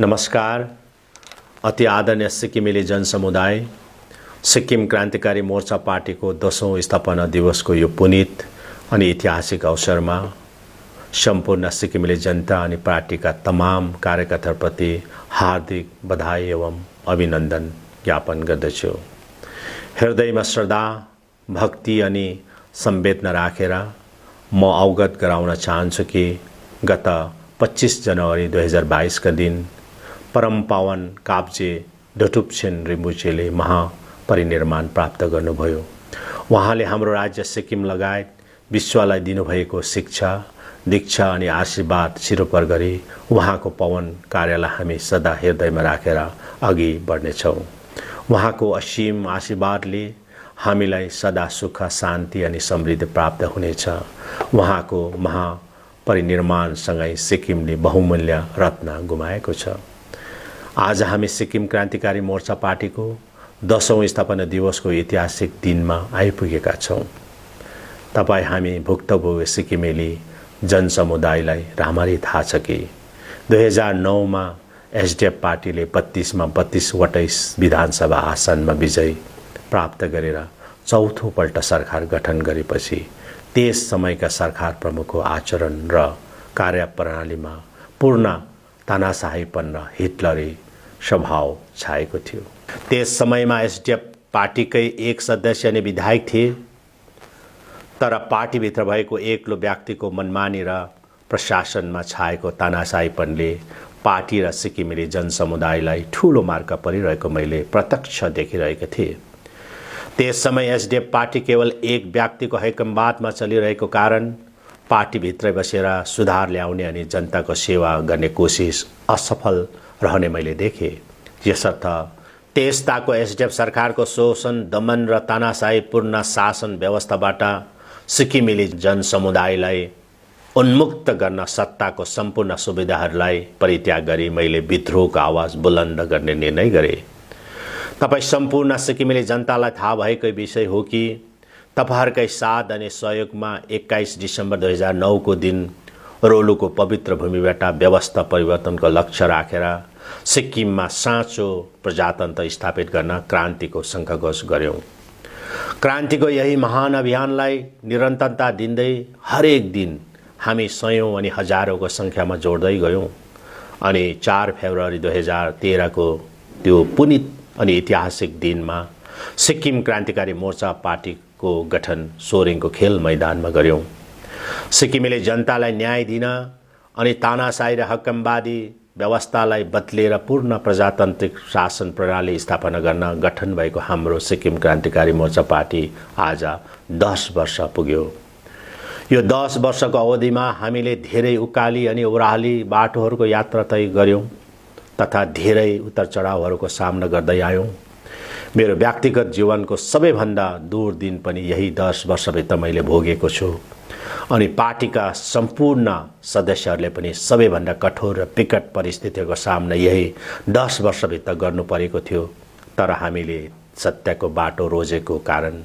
नमस्कार। अति आदरणीय सिक्किमेली जनसमुदाय, सिक्किम क्रान्तिकारी मोर्चा पार्टीको 10औं स्थापना दिवसको यो पुनित अनि ऐतिहासिक अवसरमा सम्पूर्ण सिक्किमेली जनता अनि पार्टीका तमाम कार्यकर्ताप्रति हार्दिक बधाई एवं अभिनन्दन ज्ञापन गर्दछु। हृदयमा श्रद्धा, भक्ति अनि संवेदना राखेर म अवगत गराउन चाहन्छु कि गत 25 जनवरी 2022 का दिन परम पावन काब्जे डोटुप्छेन रिम्बुचेले महापरिनिर्वाण प्राप्त गर्नुभयो। उहाँले हाम्रो राज्य सिक्किम लगायत विश्वलाई दिनुभएको शिक्षा, दीक्षा अनि आशीर्वाद सिरोपर गरी उहाँको पवन कार्यलाई हामी सदा हृदयमा राखेर अघि बढ्नेछौँ। उहाँको असीम आशीर्वादले हामीलाई सदा सुख, शान्ति अनि समृद्धि प्राप्त हुनेछ। उहाँको महापरिनिर्वाणसँगै सिक्किमले बहुमूल्य रत्न गुमाएको छ। आज हामी सिक्किम क्रान्तिकारी मोर्चा पार्टीको 10औं स्थापना दिवसको ऐतिहासिक दिनमा आइपुगेका छौँ। तपाईँ हामी भुक्तभोगी सिक्किमेली जनसमुदायलाई राम्ररी थाहा छ कि 2009 मा एसडिएफ पार्टीले 32 मा 32 वटै विधानसभा आसनमा विजय प्राप्त गरेर चौथो पल्ट सरकार गठन गरेपछि त्यस समयका सरकार प्रमुखको आचरण र कार्यप्रणालीमा पूर्ण तानाशाहीपन र हिटलरी स्वभाव छाएको थियो। त्यस समयमा एसडिएफ पार्टीकै एक सदस्य अनि विधायक थिए, तर पार्टीभित्र भएको एक्लो व्यक्तिको मनमानी र प्रशासनमा छाएको तानाशाहीपनले पार्टी र सिक्किमेली जनसमुदायलाई ठूलो मार्का परिरहेको मैले प्रत्यक्ष देखिरहेको थिएँ। त्यस समय एसडिएफ पार्टी केवल एक व्यक्तिको हैकमवादमा चलिरहेको कारण पार्टीभित्रै बसेर सुधार ल्याउने अनि जनताको सेवा गर्ने कोसिस असफल रहने मैले देखेँ। यसर्थ त्यस्ताको एसडिएफ सरकारको शोषण, दमन र तानाशाहीपूर्ण शासन व्यवस्थाबाट सिक्किमेली जनसमुदायलाई उन्मुक्त गर्न सत्ताको सम्पूर्ण सुविधाहरूलाई परित्याग गरी मैले विद्रोहको आवाज बुलन्द गर्ने निर्णय गरेँ। तपाईँ सम्पूर्ण सिक्किमेली जनतालाई थाहा भएकै विषय हो कि तपाईहरुकै साथ अनि सहयोगमा 21 डिसेम्बर 2009 को दिन रोलुको पवित्र भूमिबाट व्यवस्था परिवर्तनको लक्ष्य राखेर सिक्किममा साँचो प्रजातन्त्र स्थापित गर्न क्रान्तिको शङ्खघोष गर्यौं। क्रान्तिको यही महान अभियानलाई निरन्तरता दिँदै हरेक दिन हामी सयौं अनि हजारौंको संख्यामा जोड्दै गयौं अनि 4 फेब्रुअरी 2013 को त्यो पुनित अनि ऐतिहासिक दिनमा सिक्किम क्रान्तिकारी मोर्चा पार्टीको गठन सोरेङको खेल मैदानमा गर्यौं। सिक्किमेली जनतालाई न्याय दिन अनि तानाशाही र हकमवादी व्यवस्थालाई बदलेर पूर्ण प्रजातान्त्रिक शासन प्रणाली स्थापना गर्न गठन भएको हाम्रो सिक्किम क्रान्तिकारी मोर्चा पार्टी आज 10 वर्ष पुग्यो। यो 10 वर्षको अवधिमा हामीले धेरै उकाली अनि ओह्राली बाटोहरूको यात्रा तय गर्यौं तथा धेरै उतार चढावहरूको सामना गर्दै आयौं। मेरो व्यक्तिगत जीवनको सबैभन्दा दूर दिन पनि यही 10 वर्षभित्र मैले भोगेको छु अनि पार्टीका सम्पूर्ण सदस्यहरूले पनि सबैभन्दा कठोर र विकट परिस्थितिको सामना यही 10 वर्षभित्र गर्नु परेको थियो। तर हामीले सत्यको बाटो रोजेको कारण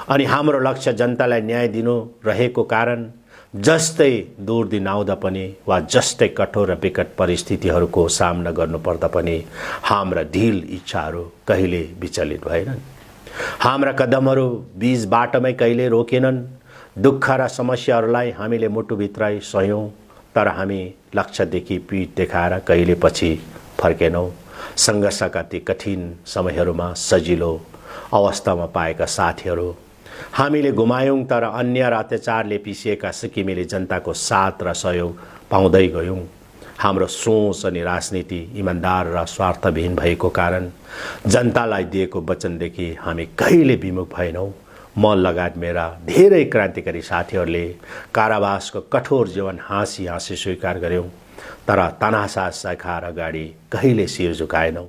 अनि हाम्रो लक्ष्य जनतालाई न्याय दिनु रहेको कारण जस्तै दूर दिन आउँदा पनि वा जस्तै कठोर र विकट परिस्थितिहरूको सामना गर्नुपर्दा पनि हाम्रा ढिल इच्छाहरू कहिले विचलित भएनन्। हाम्रा कदमहरू बीच बाटोमै कहिले रोकेनन्। दुःख र समस्याहरूलाई हामीले मुटुभित्रै सह्यौं, तर हामी लक्ष्यदेखि पीठ देखाएर कहिले पछि फर्केनौं। संघर्षका ती कठिन समयहरूमा सजिलो अवस्थामा पाएका साथीहरू हामीले गुमायौं, तर अन्य र अत्याचारले पिसिएका सिक्किमेली जनताको साथ र सहयोग पाउँदै गयौं। हाम्रो सोच अनि राजनीति इमानदार र स्वार्थविहीन भएको कारण जनतालाई दिएको वचनदेखि हामी कहिले विमुख भएनौं। म लगायत मेरा धेरै क्रान्तिकारी साथीहरूले कारावासको कठोर जीवन हाँसी हाँसी स्वीकार गर्यौं, तर तानाशाह सरकार अगाडि कहिले शिर झुकाएनौं।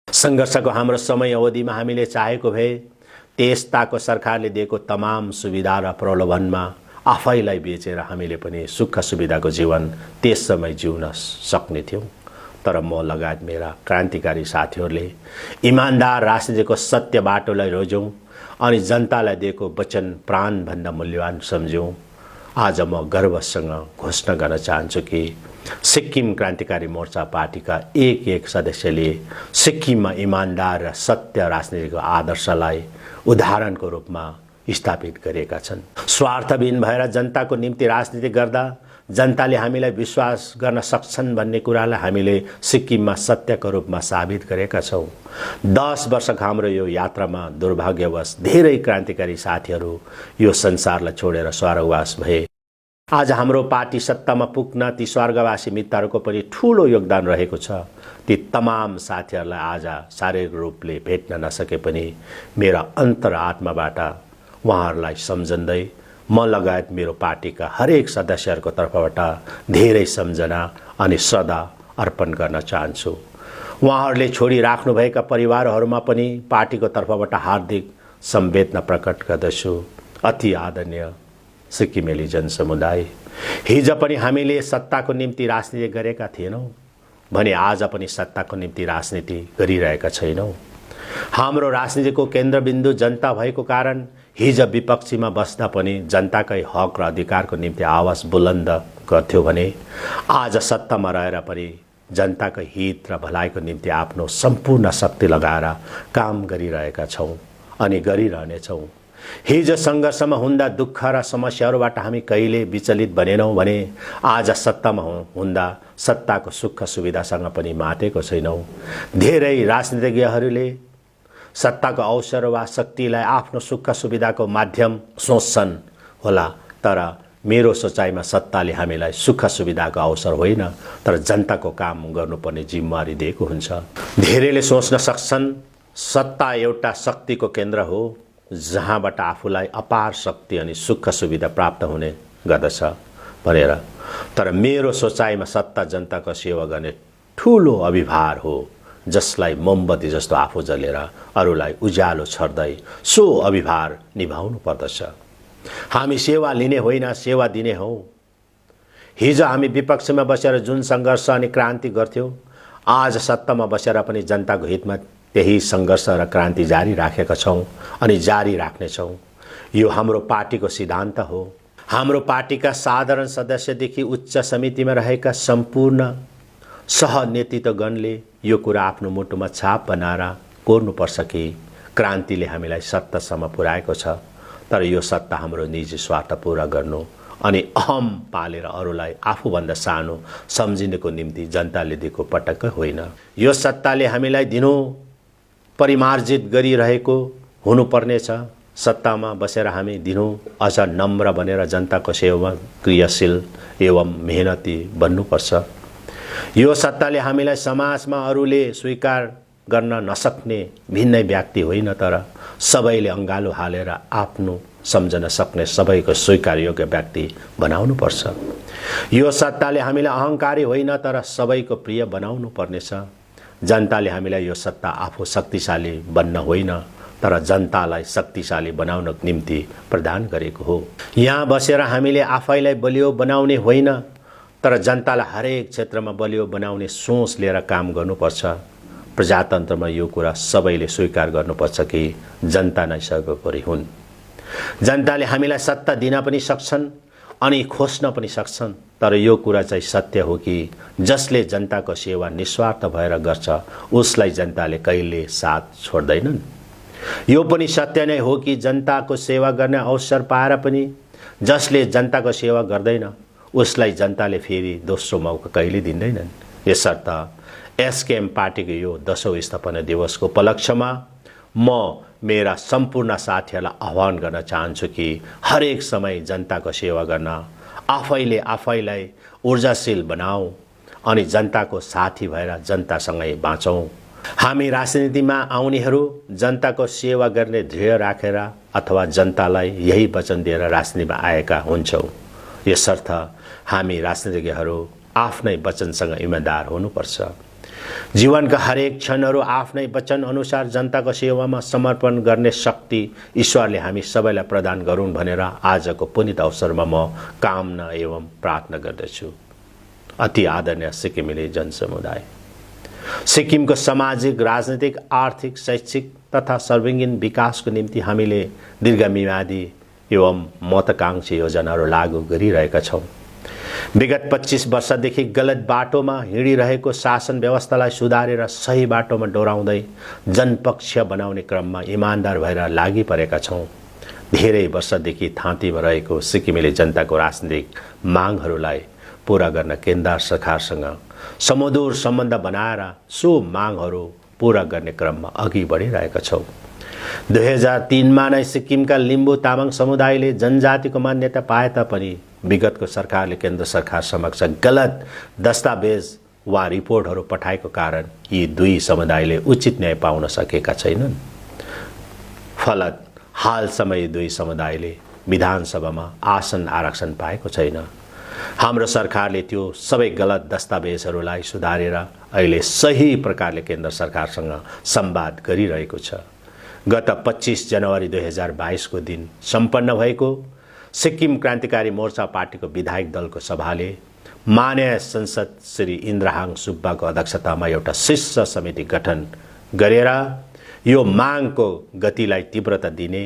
संघर्षको हाम्रो समय अवधिमा हामीले चाहेको भए त्यस्ताको सरकारले दिएको तमाम सुविधा र प्रलोभनमा आफैलाई बेचेर हामीले पनि सुख सुविधाको जीवन त्यस समय जिउन सक्ने थियौं। तर म लगायत मेरा क्रान्तिकारी साथीहरूले इमानदार राजनीतिको सत्य बाटोलाई रोज्यौं अनि जनतालाई दिएको वचन प्राणभन्दा मूल्यवान सम्झ्यौं। आज म गर्वसँग घोषणा गर्न चाहन्छु कि सिक्किम क्रान्तिकारी मोर्चा पार्टीका एक सदस्यले सिक्किममा इमान्दार र सत्य राजनीतिको आदर्शलाई उदाहरणको रूपमा स्थापित गरेका छन्। स्वार्थविहीन भएर जनताको निम्ति राजनीति गर्दा जनताले हामीलाई विश्वास गर्न सक्छन् भन्ने कुरालाई हामीले सिक्किममा सत्यको रूपमा साबित गरेका छौँ। 10 वर्षको हाम्रो यो यात्रामा दुर्भाग्यवश धेरै क्रान्तिकारी साथीहरू यो संसारलाई छोडेर स्वर्गवास भए। आज हाम्रो पार्टी सत्तामा पुग्न ती स्वर्गवासी मित्रहरूको पनि ठूलो योगदान रहेको छ। ती तमाम साथीहरूलाई आज शारीरिक रूपले भेट्न नसके पनि मेरा अन्तरात्माबाट उहाँहरूलाई सम्झँदै म लगायत मेरो पार्टीका हरेक सदस्यहरूको तर्फबाट धेरै सम्झना अनि श्रद्धा अर्पण गर्न चाहन्छु। उहाँहरूले छोडिराख्नुभएका परिवारहरूमा पनि पार्टीको तर्फबाट हार्दिक संवेदना प्रकट गर्दछु। अति आदरणीय सिक्किमेली जनसमुदाय, हिजो पनि हामीले सत्ताको निम्ति राजनीति गरेका थिएनौँ भने आज पनि सत्ताको निम्ति राजनीति गरिरहेका छैनौँ। हाम्रो राजनीतिको केन्द्रबिन्दु जनता भएको कारण हिजो विपक्षीमा बस्दा पनि जनताकै हक र अधिकारको निम्ति आवाज बुलन्द गर्थ्यो भने आज सत्तामा रहेर पनि जनताकै हित र भलाइको निम्ति आफ्नो सम्पूर्ण शक्ति लगाएर काम गरिरहेका छौँ अनि गरिरहनेछौँ। हिजो सङ्घर्षमा हुँदा दुःख र समस्याहरूबाट हामी कहिले विचलित बनेनौँ भने आज सत्तामा हुँदा सत्ताको सुख सुविधासँग पनि मातेको छैनौँ। धेरै राजनीतिज्ञहरूले सत्ताको अवसर वा शक्तिलाई आफ्नो सुख सुविधाको माध्यम सोच्छन् होला, तर मेरो सोचाइमा सत्ताले हामीलाई सुख सुविधाको अवसर होइन तर जनताको काम गर्नुपर्ने जिम्मेवारी दिएको हुन्छ। धेरैले सोच्न सक्छन् सत्ता एउटा शक्तिको केन्द्र हो जहाँबाट आफूलाई अपार शक्ति अनि सुख सुविधा प्राप्त हुने गर्दछ भनेर, तर मेरो सोचाइमा सत्ता जनताको सेवा गर्ने ठूलो अभिभार हो जसलाई मोमबत्ती जस्तो आफू जलेर अरूलाई उज्यालो छर्दै सो अभिभार निभाउनु पर्दछ। हामी सेवा लिने होइन सेवा दिने हौ। हिजो हामी विपक्षमा बसेर जुन सङ्घर्ष अनि क्रान्ति गर्थ्यौँ आज सत्तामा बसेर पनि जनताको हितमा त्यही सङ्घर्ष र क्रान्ति जारी राखेका छौँ अनि जारी राख्नेछौँ। यो हाम्रो पार्टीको सिद्धान्त हो। हाम्रो पार्टीका साधारण सदस्यदेखि उच्च समितिमा रहेका सम्पूर्ण सहनेतृत्वगणले यो कुरा आफ्नो मुटुमा छाप बनाएर कोर्नुपर्छ कि क्रान्तिले हामीलाई सत्तासम्म पुर्याएको छ, तर यो सत्ता हाम्रो निजी स्वार्थ पूरा गर्नु अनि अहम पालेर अरूलाई आफूभन्दा सानो सम्झिनेको निम्ति जनताले दिएको पटक्कै होइन। यो सत्ताले हामीलाई दिनु परिमार्जित गरिरहेको हुनुपर्नेछ। सत्तामा बसेर हामी दिनु अझ नम्र बनेर जनताको सेवामा क्रियाशील एवं मेहनती बन्नुपर्छ। यो सत्ताले हामीलाई समाजमा अरूले स्वीकार गर्न नसक्ने भिन्नै व्यक्ति होइन तर सबैले अङ्गालो हालेर आफ्नो सम्झन सक्ने सबैको स्वीकारयोग्य व्यक्ति बनाउनु पर्छ। यो सत्ताले हामीलाई अहङ्कारी होइन तर सबैको प्रिय बनाउनु पर्नेछ। जनताले हामीलाई यो सत्ता आफू शक्तिशाली बन्न होइन तर जनतालाई शक्तिशाली बनाउनको निम्ति प्रदान गरेको हो। यहाँ बसेर हामीले आफैलाई बलियो बनाउने होइन तर जनतालाई हरेक क्षेत्रमा बलियो बनाउने सोच लिएर काम गर्नुपर्छ। प्रजातन्त्रमा यो कुरा सबैले स्वीकार गर्नुपर्छ कि जनता नै सर्वोपरि हुन्। जनताले हामीलाई सत्ता दिन पनि सक्छन् अनि खोज्न पनि सक्छन्, तर यो कुरा चाहिँ सत्य हो कि जसले जनताको सेवा निस्वार्थ भएर गर्छ उसलाई जनताले कहिले साथ छोड्दैनन्। यो पनि सत्य नै हो कि जनताको सेवा गर्ने अवसर पाएर पनि जसले जनताको सेवा गर्दैन उसलाई जनताले फेरि दोस्रो मौका कहिले दिँदैनन्। यसर्थ एसकेएम पार्टीको यो 10औं स्थापना दिवसको उपलक्ष्यमा म मेरा सम्पूर्ण साथीहरूलाई आह्वान गर्न चाहन्छु कि हरेक समय जनताको सेवा गर्न आफैले आफैलाई ऊर्जाशील बनाऊ अनि जनताको साथी भएर जनतासँगै बाँचौँ। हामी राजनीतिमा आउनेहरू जनताको सेवा गर्ने ध्येय राखेर अथवा जनतालाई यही वचन दिएर राजनीतिमा आएका हुन्छौँ। यसर्थ हामी राजनीतिज्ञहरू आफ्नै वचनसँग इमानदार हुनुपर्छ। जीवनका हरेक क्षणहरू आफ्नै वचन अनुसार जनताको सेवामा समर्पण गर्ने शक्ति ईश्वरले हामी सबैलाई प्रदान गरून् भनेर आजको पुनित अवसरमा म कामना एवं प्रार्थना गर्दछु। अति आदरणीय सिक्किमेली जनसमुदाय, सिक्किमको सामाजिक, राजनीतिक, आर्थिक, शैक्षिक तथा सर्वाङ्गीण विकासको निम्ति हामीले दीर्घमियादी एवं महत्त्वाकांक्षी योजनाहरू लागू गरिरहेका छौँ। विगत 25 वर्षदेखि गलत बाटोमा हिँडिरहेको शासन व्यवस्थालाई सुधारेर सही बाटोमा डोराउँदै जनपक्षीय बनाउने क्रममा इमानदार भएर लागि परेका छौँ। धेरै वर्षदेखि थाँतीमा रहेको सिक्किमेली जनताको राजनीतिक मागहरूलाई पूरा गर्न केन्द्र सरकारसँग समदूर सम्बन्ध बनाएर सो मागहरू पूरा गर्ने क्रममा अघि बढिरहेका छौँ। 2003मा नै सिक्किमका लिम्बू तामाङ समुदायले जनजातिको मान्यता पाए तापनि विगतको सरकारले केन्द्र सरकार समक्ष गलत दस्तावेज वा रिपोर्टहरू पठाएको कारण यी दुई समुदायले उचित न्याय पाउन सकेका छैनन्। फलत हालसम्म यी दुई समुदायले विधानसभामा आसन आरक्षण पाएको छैन। हाम्रो सरकारले त्यो सबै गलत दस्तावेजहरूलाई सुधारेर अहिले सही प्रकारले केन्द्र सरकारसँग संवाद गरिरहेको छ। गत 25 जनवरी 2022 को दिन सम्पन्न भएको सिक्किम क्रान्तिकारी मोर्चा पार्टीको विधायक दलको सभाले मान्य संसद श्री इन्द्रहाङ सुब्बाको अध्यक्षतामा एउटा शीर्ष समिति गठन गरेर यो मागको गतिलाई तीव्रता दिने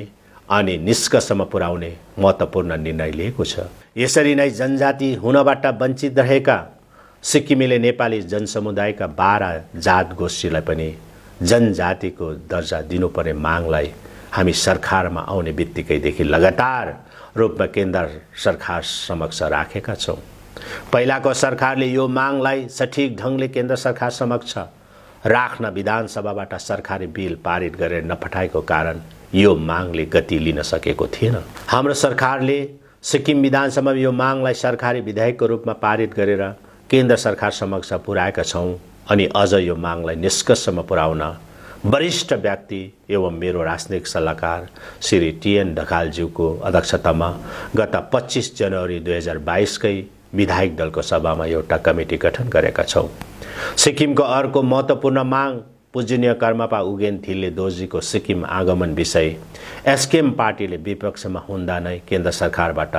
अनि निष्कर्षमा पुर्याउने महत्त्वपूर्ण निर्णय लिएको छ। यसरी नै जनजाति हुनबाट वञ्चित रहेका सिक्किमेली नेपाली जनसमुदायका 12 जात गोष्ठीलाई पनि जनजातिको दर्जा दिनुपर्ने मागलाई हामी सरकारमा आउने बित्तिकैदेखि लगातार रूपमा केन्द्र सरकार समक्ष राखेका छौँ। पहिलाको सरकारले यो मागलाई सठिक ढङ्गले केन्द्र सरकार समक्ष राख्न विधानसभाबाट सरकारी बिल पारित गरेर नपठाएको कारण यो मागले गति लिन सकेको थिएन। हाम्रो सरकारले सिक्किम विधानसभामा यो मागलाई सरकारी विधेयकको रूपमा पारित गरेर केन्द्र सरकार समक्ष पुर्याएका छौँ अनि अझ यो मागलाई निष्कर्षमा पुर्याउन वरिष्ठ व्यक्ति एवं मेरो राजनीतिक सल्लाहकार श्री टिएन ढकालज्यूको अध्यक्षतामा गत 25 जनवरी 2022 कै विधायक दलको सभामा एउटा कमिटी गठन गरेका छौँ। सिक्किमको अर्को महत्त्वपूर्ण माग पूजनीय कर्मपा उगेन थिल्ले दोर्जीको सिक्किम आगमन विषय एसकेएम पार्टीले विपक्षमा हुँदा नै केन्द्र सरकारबाट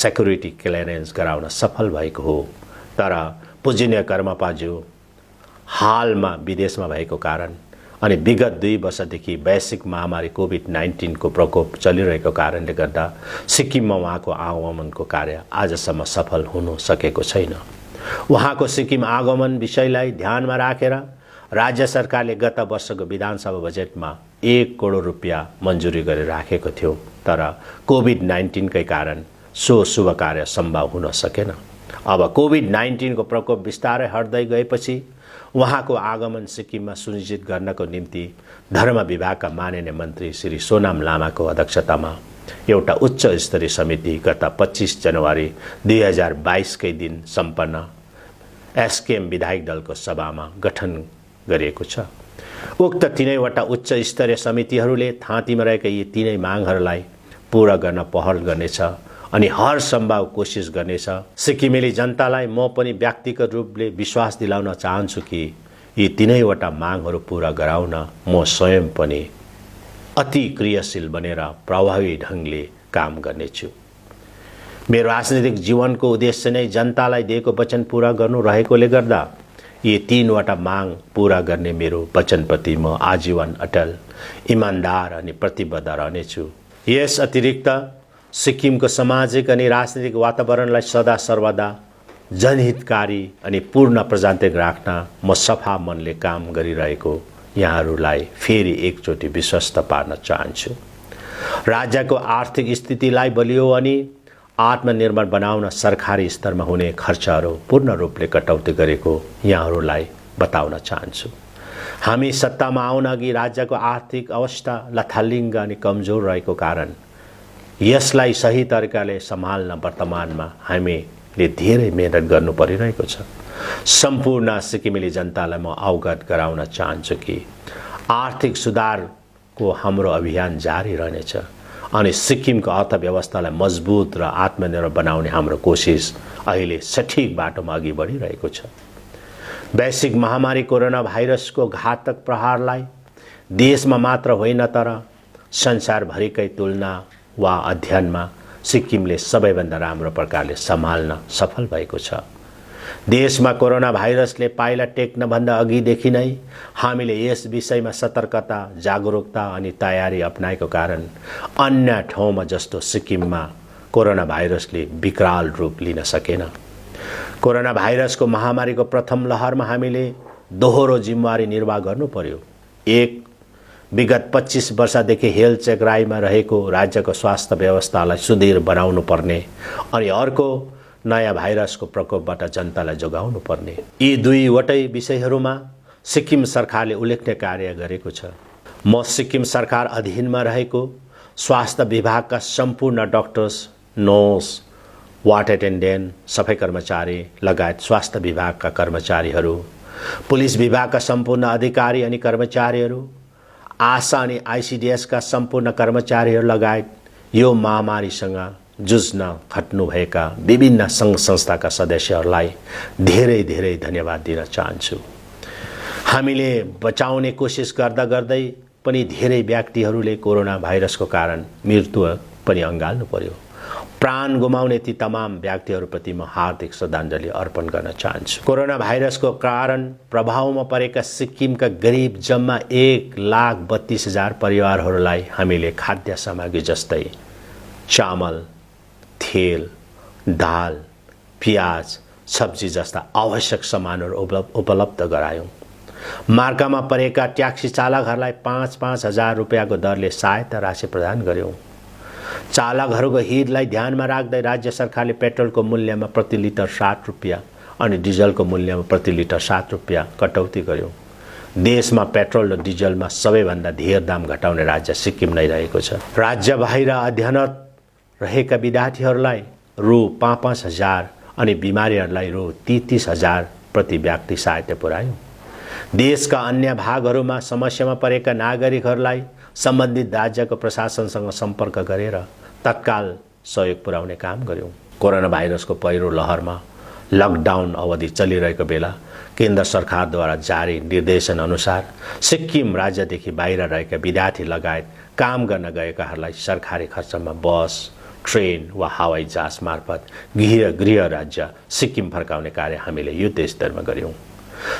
सेक्युरिटी क्लियरेन्स गराउन सफल भएको हो। तर पूजनीय कर्मपाज्यू हालमा विदेशमा भएको कारण अनि विगत 2 वर्षदेखि वैश्विक महामारी कोभिड-19 को प्रकोप चलिरहेको कारणले गर्दा सिक्किममा उहाँको आगमनको कार्य आजसम्म सफल हुन सकेको छैन। उहाँको सिक्किम आगमन विषयलाई ध्यानमा राखेर राज्य सरकारले गत वर्षको विधानसभा बजेटमा 1 करोड रुपियाँ मन्जुरी गरेर राखेको थियो। तर कोभिड-19 कै कारण सो शुभ कार्य सम्भव हुन सकेन। अब कोभिड-19 को प्रकोप बिस्तारै हट्दै गएपछि उहाँको आगमन सिक्किममा सुनिश्चित गर्नको निम्ति धर्म विभागका माननीय मन्त्री श्री सोनाम लामाको अध्यक्षतामा एउटा उच्च स्तरीय समिति गत 25 जनवरी 2022 कै दिन सम्पन्न एसकेएम विधायक दलको सभामा गठन गरिएको छ। उक्त तीनैवटा उच्च स्तरीय समितिहरूले थाँतीमा रहेका यी तीनै मागहरूलाई पूरा गर्न पहल गर्नेछ अनि हर सम्भव कोसिस गर्नेछ। सिक्किमेली जनतालाई म पनि व्यक्तिगत रूपले विश्वास दिलाउन चाहन्छु कि यी तीनैवटा मागहरू पूरा गराउन म स्वयं पनि अति क्रियाशील बनेर प्रभावी ढङ्गले काम गर्नेछु। मेरो राजनीतिक जीवनको उद्देश्य नै जनतालाई दिएको वचन पूरा गर्नु रहेकोले गर्दा यी 3वटा माग पूरा गर्ने मेरो वचनप्रति म आजीवन अटल, इमानदार अनि प्रतिबद्ध रहनेछु। यस अतिरिक्त सिक्किमको सामाजिक अनि राजनीतिक वातावरणलाई सदा सर्वदा जनहितकारी अनि पूर्ण प्रजातान्त्रिक राख्न म सफा मनले काम गरिरहेको यहाँहरूलाई फेरि एकचोटि विश्वस्त पार्न चाहन्छु। राज्यको आर्थिक स्थितिलाई बलियो अनि आत्मनिर्भर बनाउन सरकारी स्तरमा हुने खर्चहरू पूर्ण रूपले कटौती गरेको यहाँहरूलाई बताउन चाहन्छु। हामी सत्तामा आउन अघि राज्यको आर्थिक अवस्था लथालिङ्ग अनि कमजोर रहेको कारण यसलाई सही तरिकाले सम्हाल्न वर्तमानमा हामीले धेरै मेहनत गर्नु परिरहेको छ। सम्पूर्ण सिक्किमेली जनतालाई म अवगत गराउन चाहन्छु कि आर्थिक सुधारको हाम्रो अभियान जारी रहनेछ अनि सिक्किमको अर्थव्यवस्थालाई मजबुत र आत्मनिर्भर बनाउने हाम्रो कोसिस अहिले सठिक बाटोमा अघि बढिरहेको छ। वैश्विक महामारी कोरोना भाइरसको घातक प्रहारलाई देशमा मात्र होइन तर संसारभरिकै तुलना वा अध्ययनमा सिक्किमले सबैभन्दा राम्रो प्रकारले सम्हाल्न सफल भएको छ। देशमा कोरोना भाइरसले पाइला टेक्नभन्दा अघिदेखि नै हामीले यस विषयमा सतर्कता, जागरुकता अनि तयारी अपनाएको कारण अन्य ठाउँमा जस्तो सिक्किममा कोरोना भाइरसले विकराल रूप लिन सकेन। कोरोना भाइरसको महामारीको प्रथम लहरमा हामीले दोहोरो जिम्मेवारी निर्वाह गर्नु पर्यो। एक, विगत 25 वर्षदेखि हेल्थ चेक राईमा रहेको राज्यको स्वास्थ्य व्यवस्थालाई सुदृढ बनाउनु पर्ने अनि अर्को नयाँ भाइरसको प्रकोपबाट जनतालाई जोगाउनु पर्ने। यी दुईवटै विषयहरूमा सिक्किम सरकारले उल्लेखनीय कार्य गरेको छ। म सिक्किम सरकार अधीनमा रहेको स्वास्थ्य विभागका सम्पूर्ण डाक्टर्स, नर्स, वार्ड एटेन्डेन्ट, सफाई कर्मचारी लगायत स्वास्थ्य विभागका कर्मचारीहरू, पुलिस विभागका सम्पूर्ण अधिकारी अनि कर्मचारीहरू, आशा अनि आइसिडिएसका सम्पूर्ण कर्मचारीहरू लगायत यो महामारीसँग जुझ्न खट्नुभएका विभिन्न सङ्घ संस्थाका सदस्यहरूलाई धेरै धेरै धन्यवाद दिन चाहन्छु। हामीले बचाउने कोसिस गर्दा गर्दै पनि धेरै व्यक्तिहरूले कोरोना भाइरसको कारण मृत्यु पनि अँगाल्नु पर्यो। प्राण गुमाउने ती तमाम व्यक्तिहरूप्रति म हार्दिक श्रद्धाञ्जली अर्पण गर्न चाहन्छु। कोरोना भाइरसको कारण प्रभावमा परेका सिक्किमका गरिब जम्मा 1,32,000 परिवारहरूलाई हामीले खाद्य सामग्री जस्तै चामल, तेल, दाल, प्याज, सब्जी जस्ता आवश्यक सामानहरू उपलब्ध गरायौँ। मार्कामा परेका ट्याक्सी चालकहरूलाई 5-5 हजार रुपियाँको दरले सहायता राशि प्रदान गर्यौँ। चालकहरूको हितलाई ध्यानमा राख्दै राज्य सरकारले पेट्रोलको मूल्यमा प्रति लिटर 60 रुपियाँ अनि डिजलको मूल्यमा प्रति लिटर 7 रुपियाँ कटौती गर्यो। देशमा पेट्रोल र डिजलमा सबैभन्दा धेर दाम घटाउने राज्य सिक्किम नै रहेको छ। राज्य बाहिर अध्ययनरत रहेका विद्यार्थीहरूलाई रु 5-5 हजार अनि बिमारीहरूलाई रु 30-30 हजार प्रति व्यक्ति सहायता पुर्यायौँ। देशका अन्य भागहरूमा समस्यामा परेका नागरिकहरूलाई सम्बन्धित राज्यको प्रशासनसँग सम्पर्क गरेर तत्काल सहयोग पुर्याउने काम गर्यौँ। कोरोना भाइरसको पहिलो लहरमा लकडाउन अवधि चलिरहेको बेला केन्द्र सरकारद्वारा जारी निर्देशन अनुसार सिक्किम राज्यदेखि बाहिर रहेका विद्यार्थी लगायत काम गर्न गएकाहरूलाई सरकारी खर्चमा बस, ट्रेन वा हवाई जहाज मार्फत गृह राज्य सिक्किम फर्काउने कार्य हामीले युद्ध स्तरमा गर्यौँ।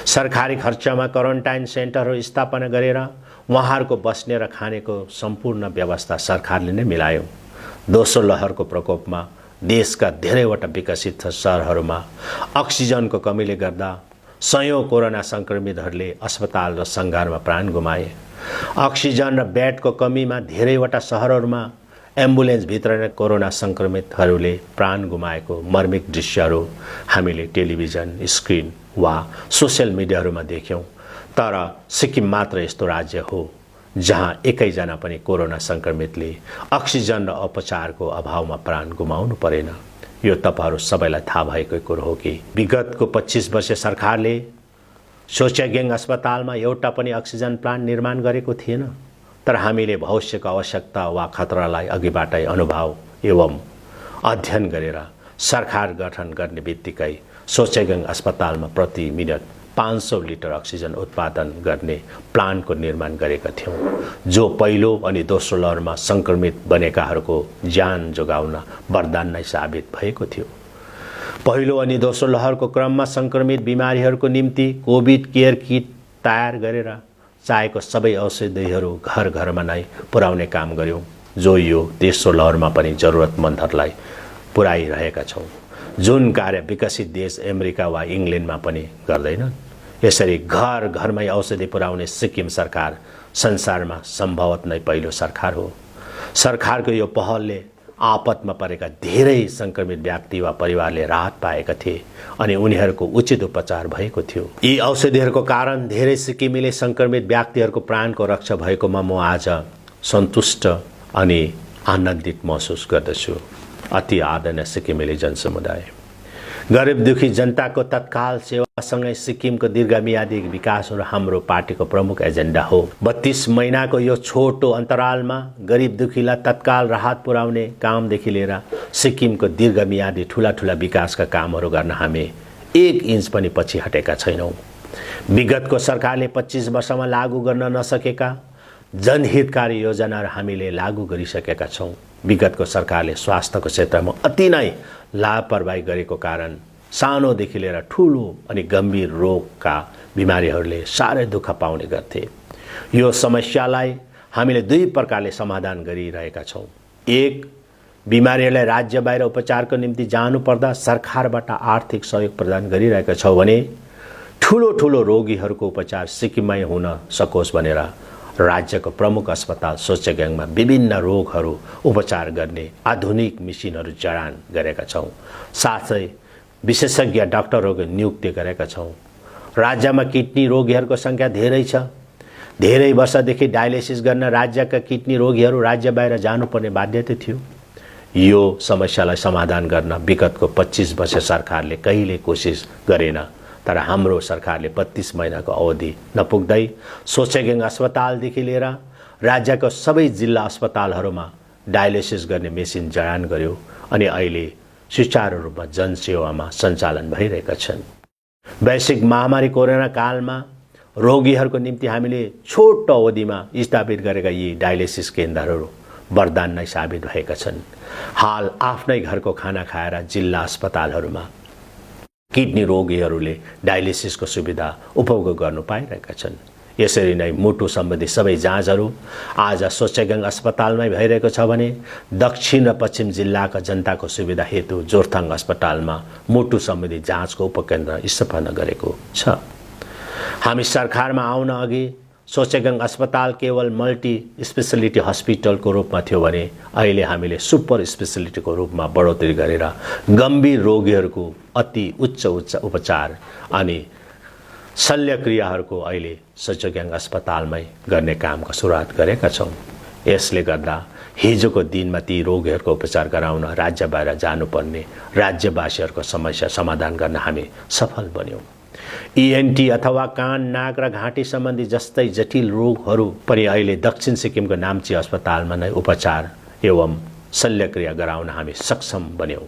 सरकारी खर्चमा क्वारेन्टाइन सेन्टरहरू स्थापना गरेर उहाँहरूको बस्ने र खानेको सम्पूर्ण व्यवस्था सरकारले नै मिलायो। दोस्रो लहरको प्रकोपमा देशका धेरैवटा विकसित सहरहरूमा अक्सिजनको कमीले गर्दा सयौं कोरोना संक्रमितहरूले अस्पताल र सङ्घारमा प्राण गुमाए। अक्सिजन र बेडको कमीमा धेरैवटा सहरहरूमा एम्बुलेन्सभित्र नै कोरोना संक्रमितहरूले प्राण गुमाएको मर्मिक दृश्यहरू हामीले टेलिभिजन स्क्रिन वा सोसियल मिडियाहरूमा देख्यौँ। तर सिक्किम मात्र यस्तो राज्य हो जहाँ एकैजना पनि कोरोना संक्रमितले अक्सिजन र उपचारको अभावमा प्राण गुमाउनु परेन। यो तपाईहरू सबैलाई थाहा भएकै कुरो हो कि विगतको 25 वर्ष सरकारले सोच्यागेङ अस्पतालमा एउटा पनि अक्सिजन प्लान्ट निर्माण गरेको थिएन। तर हामीले भविष्यको आवश्यकता वा खतरालाई अघिबाटै अनुभव एवं अध्ययन गरेर सरकार गठन गर्ने बित्तिकै सोच्यागेङ अस्पतालमा प्रति मिनट 500 लिटर अक्सिजन उत्पादन गर्ने प्लान्टको निर्माण गरेका थियौँ, जो पहिलो अनि दोस्रो लहरमा संक्रमित बनेकाहरूको ज्यान जोगाउन वरदान नै साबित भएको थियो। पहिलो अनि दोस्रो लहरको क्रममा संक्रमित बिमारीहरूको निम्ति कोभिड केयर किट तयार गरेर चाहेको सबै औषधिहरू घर घरमा नै पुर्याउने काम गर्यौँ, जो यो तेस्रो लहरमा पनि जरुरतमन्दहरूलाई पुर्याइरहेका छौँ, जुन कार्य विकसित देश अमेरिका वा इङ्ल्यान्डमा पनि गर्दैनन्। यसरी घर घरमै औषधि पुर्याउने सिक्किम सरकार संसारमा सम्भवतः नै पहिलो सरकार हो। सरकारको यो पहलले आपतमा परेका धेरै संक्रमित व्यक्ति वा परिवारले राहत पाएका थिए अनि उनीहरूको उचित उपचार भएको थियो। यी औषधिहरूको कारण धेरै सिक्किमेली संक्रमित व्यक्तिहरूको प्राणको रक्षा भएकोमा म आज सन्तुष्ट अनि आनन्दित महसुस गर्दछु। अति आदरणीय सिक्किमेली जनसमुदाय, गरिब दुखी जनताको तत्काल सेवासँगै सिक्किमको दीर्घमियादी विकास हाम्रो पार्टीको प्रमुख एजेन्डा हो। 32 महिनाको यो छोटो अन्तरालमा गरिब दुखीलाई तत्काल राहत पुर्याउने कामदेखि लिएर सिक्किमको दीर्घमियादी ठूला विकासका कामहरू गर्न हामी 1 इन्च पनि पछि हटेका छैनौँ। विगतको सरकारले 25 वर्षमा लागू गर्न नसकेका जनहितकारी योजनाहरू हामीले लागू गरिसकेका छौँ। विगतको सरकारले स्वास्थ्यको क्षेत्रमा अति नै लापरवाही गरेको कारण सानोदेखि लिएर ठुलो अनि गम्भीर रोगका बिमारीहरूले साह्रै दुःख पाउने गर्थे। यो समस्यालाई हामीले 2 प्रकारले समाधान गरिरहेका छौँ। एक, बिमारीहरूलाई राज्य बाहिर उपचारको निम्ति जानुपर्दा सरकारबाट आर्थिक सहयोग प्रदान गरिरहेका छौँ भने ठुलो ठुलो रोगीहरूको उपचार सिक्किममै हुन सकोस् भनेर राज्यको प्रमुख अस्पताल सोचेगाङमा विभिन्न रोगहरू उपचार गर्ने आधुनिक मेसिनहरू जडान गरेका छौँ। साथै विशेषज्ञ डाक्टरहरूको नियुक्ति गरेका छौँ। राज्यमा किडनी रोगीहरूको सङ्ख्या धेरै छ। धेरै वर्षदेखि डायलिसिस गर्न राज्यका किडनी रोगीहरू राज्य बाहिर जानुपर्ने बाध्यता थियो। यो समस्यालाई समाधान गर्न विगतको 25 वर्ष सरकारले कहिले कोसिस गरेन। तर हाम्रो सरकारले 32 महिनाको अवधि नपुग्दै सोचेगाङ अस्पतालदेखि लिएर राज्यको सबै जिल्ला अस्पतालहरूमा डायलिसिस गर्ने मेसिन जडान गर्यो अनि अहिले सुचारू रूपमा जनसेवामा सञ्चालन भइरहेका छन्। वैश्विक महामारी कोरोना कालमा रोगीहरूको निम्ति हामीले छोटो अवधिमा स्थापित गरेका यी डायलिसिस केन्द्रहरू वरदान नै साबित भएका छन्। हाल आफ्नै घरको खाना खाएर जिल्ला अस्पतालहरूमा किडनी रोगीहरूले डायलिसिसको सुविधा उपभोग गर्नु पाइरहेका छन्। यसरी नै मुटु सम्बन्धी सबै जाँचहरू आज सोचेगाङ अस्पतालमै भइरहेको छ भने दक्षिण र पश्चिम जिल्लाका जनताको सुविधा हेतु जोरथाङ अस्पतालमा मुटु सम्बन्धी जाँचको उपकेन्द्र स्थापना गरेको छ। हामी सरकारमा आउन अघि सोचेगाङ अस्पताल केवल मल्टी स्पेशलिटी हस्पिटलको रूपमा थियो भने अहिले हामीले सुपर स्पेशलिटीको रूपमा बढोत्तरी गरेर गम्भीर रोगीहरूको अति उच्च उपचार अनि शल्यक्रियाहरूको अहिले सोचेगाङ अस्पतालमै गर्ने कामको सुरुवात गरेका छौँ। यसले गर्दा हिजोको दिनमा ती रोगीहरूको उपचार गराउन राज्य बाहिर जानुपर्ने राज्यवासीहरूको समस्या समाधान गर्न हामी सफल बन्यौँ। ENT अथवा कान नाक र घाँटी सम्बन्धी जस्तै जटिल रोगहरू पनि अहिले दक्षिण सिक्किमको नाम्ची अस्पतालमा नै उपचार एवं शल्यक्रिया गराउन हामी सक्षम बन्यौँ।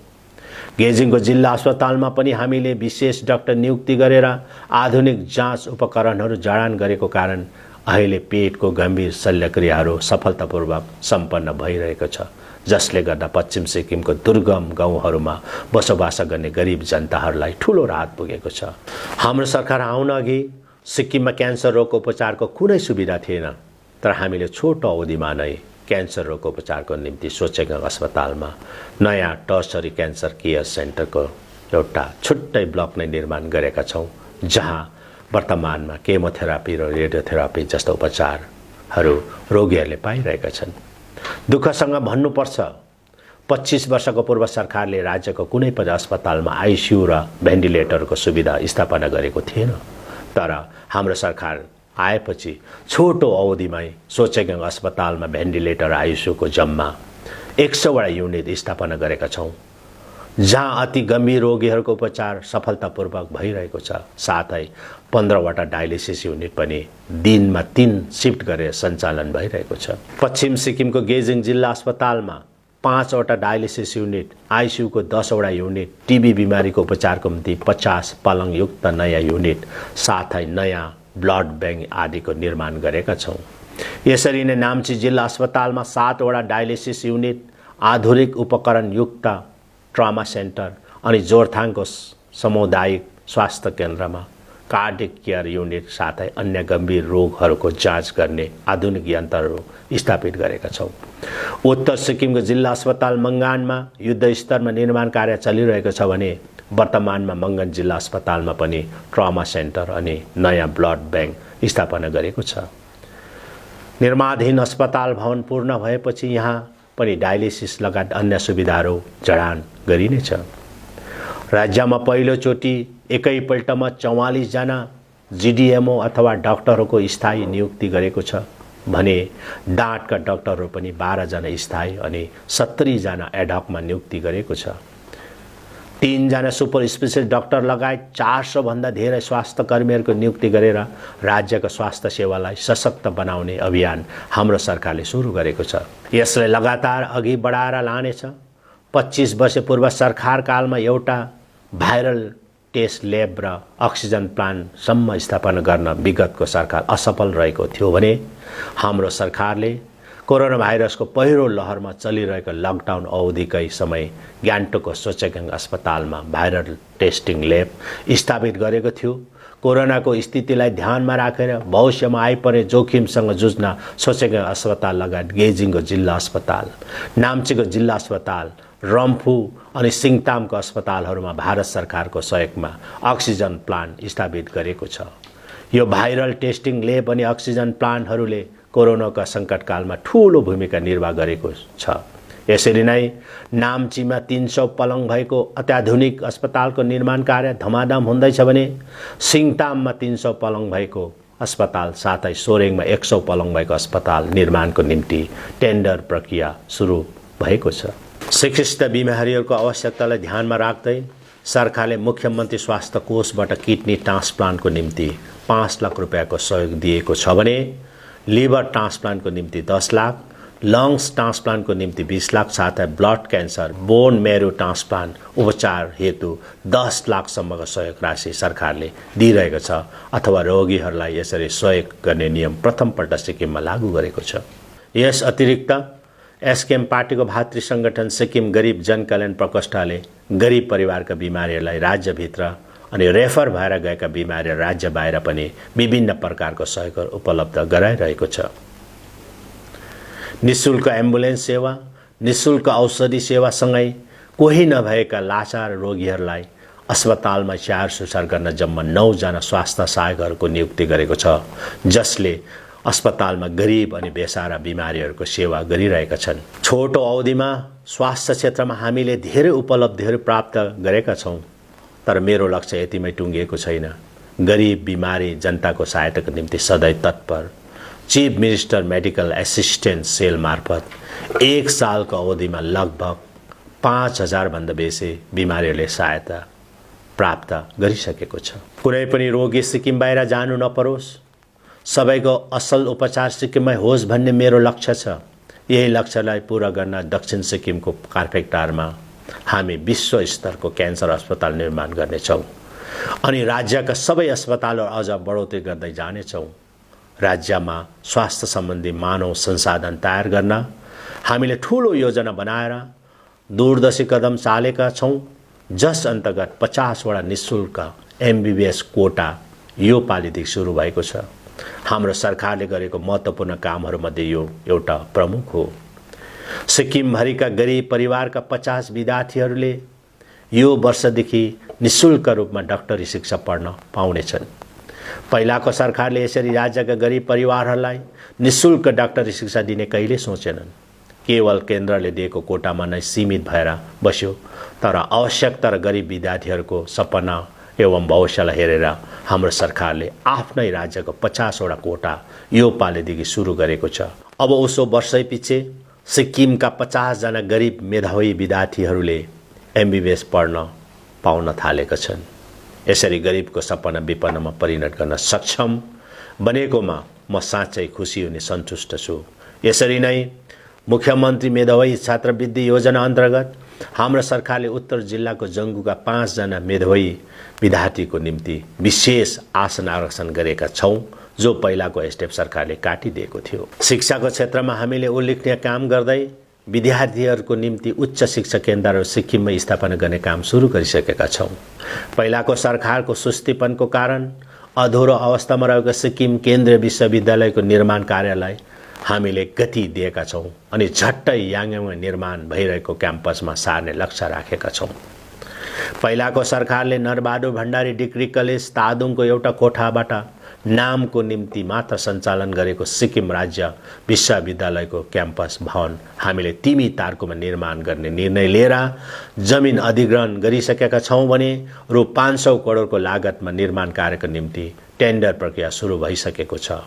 गेजिङको जिल्ला अस्पतालमा पनि हामीले विशेष डाक्टर नियुक्ति गरेर आधुनिक जाँच उपकरणहरू जडान गरेको कारण अहिले पेटको गम्भीर शल्यक्रियाहरू सफलतापूर्वक सम्पन्न भइरहेको छ, जसले गर्दा पश्चिम सिक्किमको दुर्गम गाउँहरूमा बसोबास गर्ने गरिब जनताहरूलाई ठूलो राहत पुगेको छ। हाम्रो सरकार आउन अघि सिक्किममा क्यान्सर रोगको उपचारको कुनै सुविधा थिएन, तर हामीले छोटो अवधिमा नै क्यान्सर रोगको उपचारको निम्ति सोचेगाङ अस्पतालमा नयाँ टर्सरी क्यान्सर केयर सेन्टरको एउटा छुट्टै ब्लक नै निर्माण गरेका छौँ, जहाँ वर्तमानमा केमोथेरापी र रेडियोथेरापी जस्ता उपचारहरू रोगीहरूले पाइरहेका छन्। दुःखसँग भन्नुपर्छ, 25 वर्षको पूर्व सरकारले राज्यको कुनै पनि अस्पतालमा ICU र भेन्टिलेटरको सुविधा स्थापना गरेको थिएन। तर हाम्रो सरकार आएपछि छोटो अवधिमै सोचेगाङ अस्पतालमा भेन्टिलेटर ICU को जम्मा 100 वटा युनिट स्थापना गरेका छौँ, जहाँ अति गम्भीर रोगीहरूको उपचार सफलतापूर्वक भइरहेको छ। साथै 15 वटा डायलिसिस युनिट पनि दिनमा 3 शिफ्ट गरेर सञ्चालन भइरहेको छ। पश्चिम सिक्किमको गेजिङ जिल्ला अस्पतालमा 5 वटा डायलिसिस युनिट, ICU को 10 वटा युनिट, TB बिमारीको उपचारको निम्ति 50 पलङयुक्त नयाँ युनिट, साथै नयाँ ब्लड बैंक आदिको निर्माण गरेका छौँ। यसरी नै नाम्ची जिल्ला अस्पतालमा 7 वटा डायलिसिस युनिट, आधुनिक उपकरणयुक्त ट्रमा सेन्टर अनि जोरथाङको सामुदायिक स्वास्थ्य केन्द्रमा कार्डिक केयर युनिट साथै अन्य गम्भीर रोगहरूको जाँच गर्ने आधुनिक यन्त्रहरू स्थापित गरेका छौँ। उत्तर सिक्किमको जिल्ला अस्पताल मङ्गानमा युद्ध स्तरमा निर्माण कार्य चलिरहेको छ भने वर्तमानमा मङ्गन जिल्ला अस्पतालमा पनि ट्रमा सेन्टर अनि नयाँ ब्लड बैंक स्थापना गरेको छ। निर्माणाधीन अस्पताल भवन पूर्ण भएपछि यहाँ पनि डायलिसिस लगायत अन्य सुविधाहरू जडान गरिनेछ। राज्यमा पहिलोचोटि एकैपल्टमा 44 जना GDMO अथवा डाक्टरहरूको स्थायी नियुक्ति गरेको छ भने डाँटका डाक्टरहरू पनि 12 जना स्थायी अनि 70 जना एडहकमा नियुक्ति गरेको छ। 3 जना सुपर स्पेशलिस्ट डाक्टर लगायत 400 भन्दा धेरै स्वास्थ्य कर्मीहरूको नियुक्ति गरेर राज्यको स्वास्थ्य सेवालाई सशक्त बनाउने अभियान हाम्रो सरकारले सुरु गरेको छ। यसलाई लगातार अघि बढाएर लानेछ। 25 वर्ष पूर्व सरकार कालमा एउटा भाइरल टेस्ट ल्याब र अक्सिजन प्लान्टसम्म स्थापना गर्न विगतको सरकार असफल रहेको थियो भने हाम्रो सरकारले कोरोना भाइरसको पहिलो लहरमा चलिरहेको लकडाउन अवधिकै समय गान्तोकको सोचेगाङ अस्पतालमा भाइरल टेस्टिङ ल्याब स्थापित गरेको थियो। कोरोनाको स्थितिलाई ध्यानमा राखेर भविष्यमा आइपरे जोखिमसँग जुझ्न सोचेको अस्पताल लगायत गेजिङको जिल्ला अस्पताल, नाम्चीको जिल्ला अस्पताल, रम्फू अनि सिङतामको अस्पतालहरूमा भारत सरकारको सहयोगमा अक्सिजन प्लान्ट स्थापित गरेको छ। यो भाइरल टेस्टिङ ल्याब अनि अक्सिजन प्लान्टहरूले कोरोनाका सङ्कटकालमा ठूलो भूमिका निर्वाह गरेको छ। यसरी नै नाम्चीमा 300 पलङ भएको अत्याधुनिक अस्पतालको निर्माण कार्य धमाधम हुँदैछ भने सिङताममा 300 पलङ भएको अस्पताल साथै सोरेङमा 100 पलङ भएको अस्पताल निर्माणको निम्ति टेन्डर प्रक्रिया सुरु भएको छ। शिक्षित बिमारीहरूको आवश्यकतालाई ध्यानमा राख्दै सरकारले मुख्यमन्त्री स्वास्थ्य कोषबाट किडनी ट्रान्सप्लान्टको निम्ति 5 लाख रुपियाँको सहयोग दिएको छ भने लिभर ट्रान्सप्लान्टको निम्ति 10 लाख, लङ्स ट्रान्सप्लान्टको निम्ति 20 लाख साथै blood cancer, bone marrow transplant उपचार हेतु 10 लाखसम्मको सहयोग राशि सरकारले दिइरहेको छ अथवा रोगीहरूलाई यसरी सहयोग गर्ने नियम प्रथमपल्ट सिक्किममा लागू गरेको छ। यस अतिरिक्त एसकेएम पार्टीको भातृ सङ्गठन सिक्किम गरिब जनकल्याण प्रकोष्ठले गरिब परिवारका बिमारीहरूलाई राज्यभित्र अनि रेफर भएर गएका बिमारीहरू राज्य बाहिर पनि विभिन्न प्रकारको सहयोग उपलब्ध गराइरहेको छ। निःशुल्क एम्बुलेन्स सेवा, निःशुल्क औषधि सेवासँगै कोही नभएका लाचार रोगीहरूलाई अस्पतालमा स्याहार सुसार गर्न जम्मा 9 जना स्वास्थ्य सहायकहरूको नियुक्ति गरेको छ, जसले अस्पतालमा गरिब अनि बेसारा बिमारीहरूको सेवा गरिरहेका छन्। छोटो अवधिमा स्वास्थ्य क्षेत्रमा हामीले धेरै उपलब्धिहरू प्राप्त गरेका छौँ, तर मेरो लक्ष्य यतिमै टुङ्गिएको छैन। गरिब बिमारी जनताको सहायताको निम्ति सधैँ तत्पर chief minister medical assistance cell मार्फत 1 सालको अवधिमा लगभग 5000 भन्दा बेसी बिमारीहरूले सहायता प्राप्त गरिसकेको छ। कुनै पनि रोगी सिक्किम बाहिर जानु नपरोस्, सबैको असल उपचार सिक्किममै होस् भन्ने मेरो लक्ष्य छ। यही लक्ष्यलाई पूरा गर्न दक्षिण सिक्किमको कार्पेटारमा हामी विश्व स्तरको क्यान्सर अस्पताल निर्माण गर्नेछौँ अनि राज्यका सबै अस्पतालहरू अझ बढोत्तरी गर्दै जानेछौँ। राज्यमा स्वास्थ्य सम्बन्धी मानव संसाधन तयार गर्न हामीले ठूलो योजना बनाएर दूरदर्शी कदम चालेका छौँ, जस अन्तर्गत 50 वटा निःशुल्क एमबीबीएस कोटा यो पालिदेखि सुरु भएको छ। हाम्रो सरकारले गरेको महत्त्वपूर्ण कामहरूमध्ये यो एउटा प्रमुख हो। सिक्किमभरिका गरिब परिवारका 50 विद्यार्थीहरूले यो वर्षदेखि निःशुल्क रूपमा डाक्टरी शिक्षा पढ्न पाउनेछन्। पहिलाको सरकारले यसरी राज्यका गरिब परिवारहरूलाई निःशुल्क डाक्टरी शिक्षा दिने कहिले सोचेनन्। केवल केन्द्रले दिएको कोटामा नै सीमित भएर बस्यो। तर आवश्यकता र गरिब विद्यार्थीहरूको सपना एवं भविष्यलाई हेरेर हाम्रो सरकारले आफ्नै राज्यको 50 वटा कोटा यो पालिदेखि सुरु गरेको छ। अब उसो वर्षैपछि सिक्किमका 50 जना गरिब मेधावी विद्यार्थीहरूले एमबीबीएस पढ्न पाउन थालेका छन्। यसरी गरिबको सपना विपन्नमा परिणत गर्न सक्षम बनेकोमा म साँच्चै खुसी हुने सन्तुष्ट छु। यसरी नै मुख्यमन्त्री मेधावी छात्रवृत्ति योजना अन्तर्गत हाम्रो सरकारले उत्तर जिल्लाको जङ्गुका 5 जना मेधावी विद्यार्थीको निम्ति विशेष आसन आरक्षण गरेका छौँ, जो पहिलाको एसडीएफ सरकारले काटिदिएको थियो। शिक्षाको क्षेत्रमा हामीले उल्लेखनीय काम गर्दै विद्यार्थीहरूको निम्ति उच्च शिक्षा केन्द्रहरू सिक्किममा स्थापना गर्ने काम सुरु गरिसकेका छौँ। पहिलाको सरकारको सुस्तीपनको कारण अधुरो अवस्थामा रहेको सिक्किम केन्द्रीय विश्वविद्यालयको निर्माण कार्यलाई हामीले गति दिएका छौँ अनि झट्टै याङयाङमा निर्माण भइरहेको क्याम्पसमा सार्ने लक्ष्य राखेका छौँ। पहिलाको सरकारले नरबहादुर भण्डारी डिग्री कलेज तादुङको एउटा कोठाबाट नामको निम्ति मात्र सञ्चालन गरेको सिक्किम राज्य विश्वविद्यालयको क्याम्पस भवन हामीले तिमी तार्कुमा निर्माण गर्ने निर्णय लिएर जमिन अधिग्रहण गरिसकेका छौँ भने रु 500 करोडको लागतमा निर्माण कार्यको निम्ति टेन्डर प्रक्रिया सुरु भइसकेको छ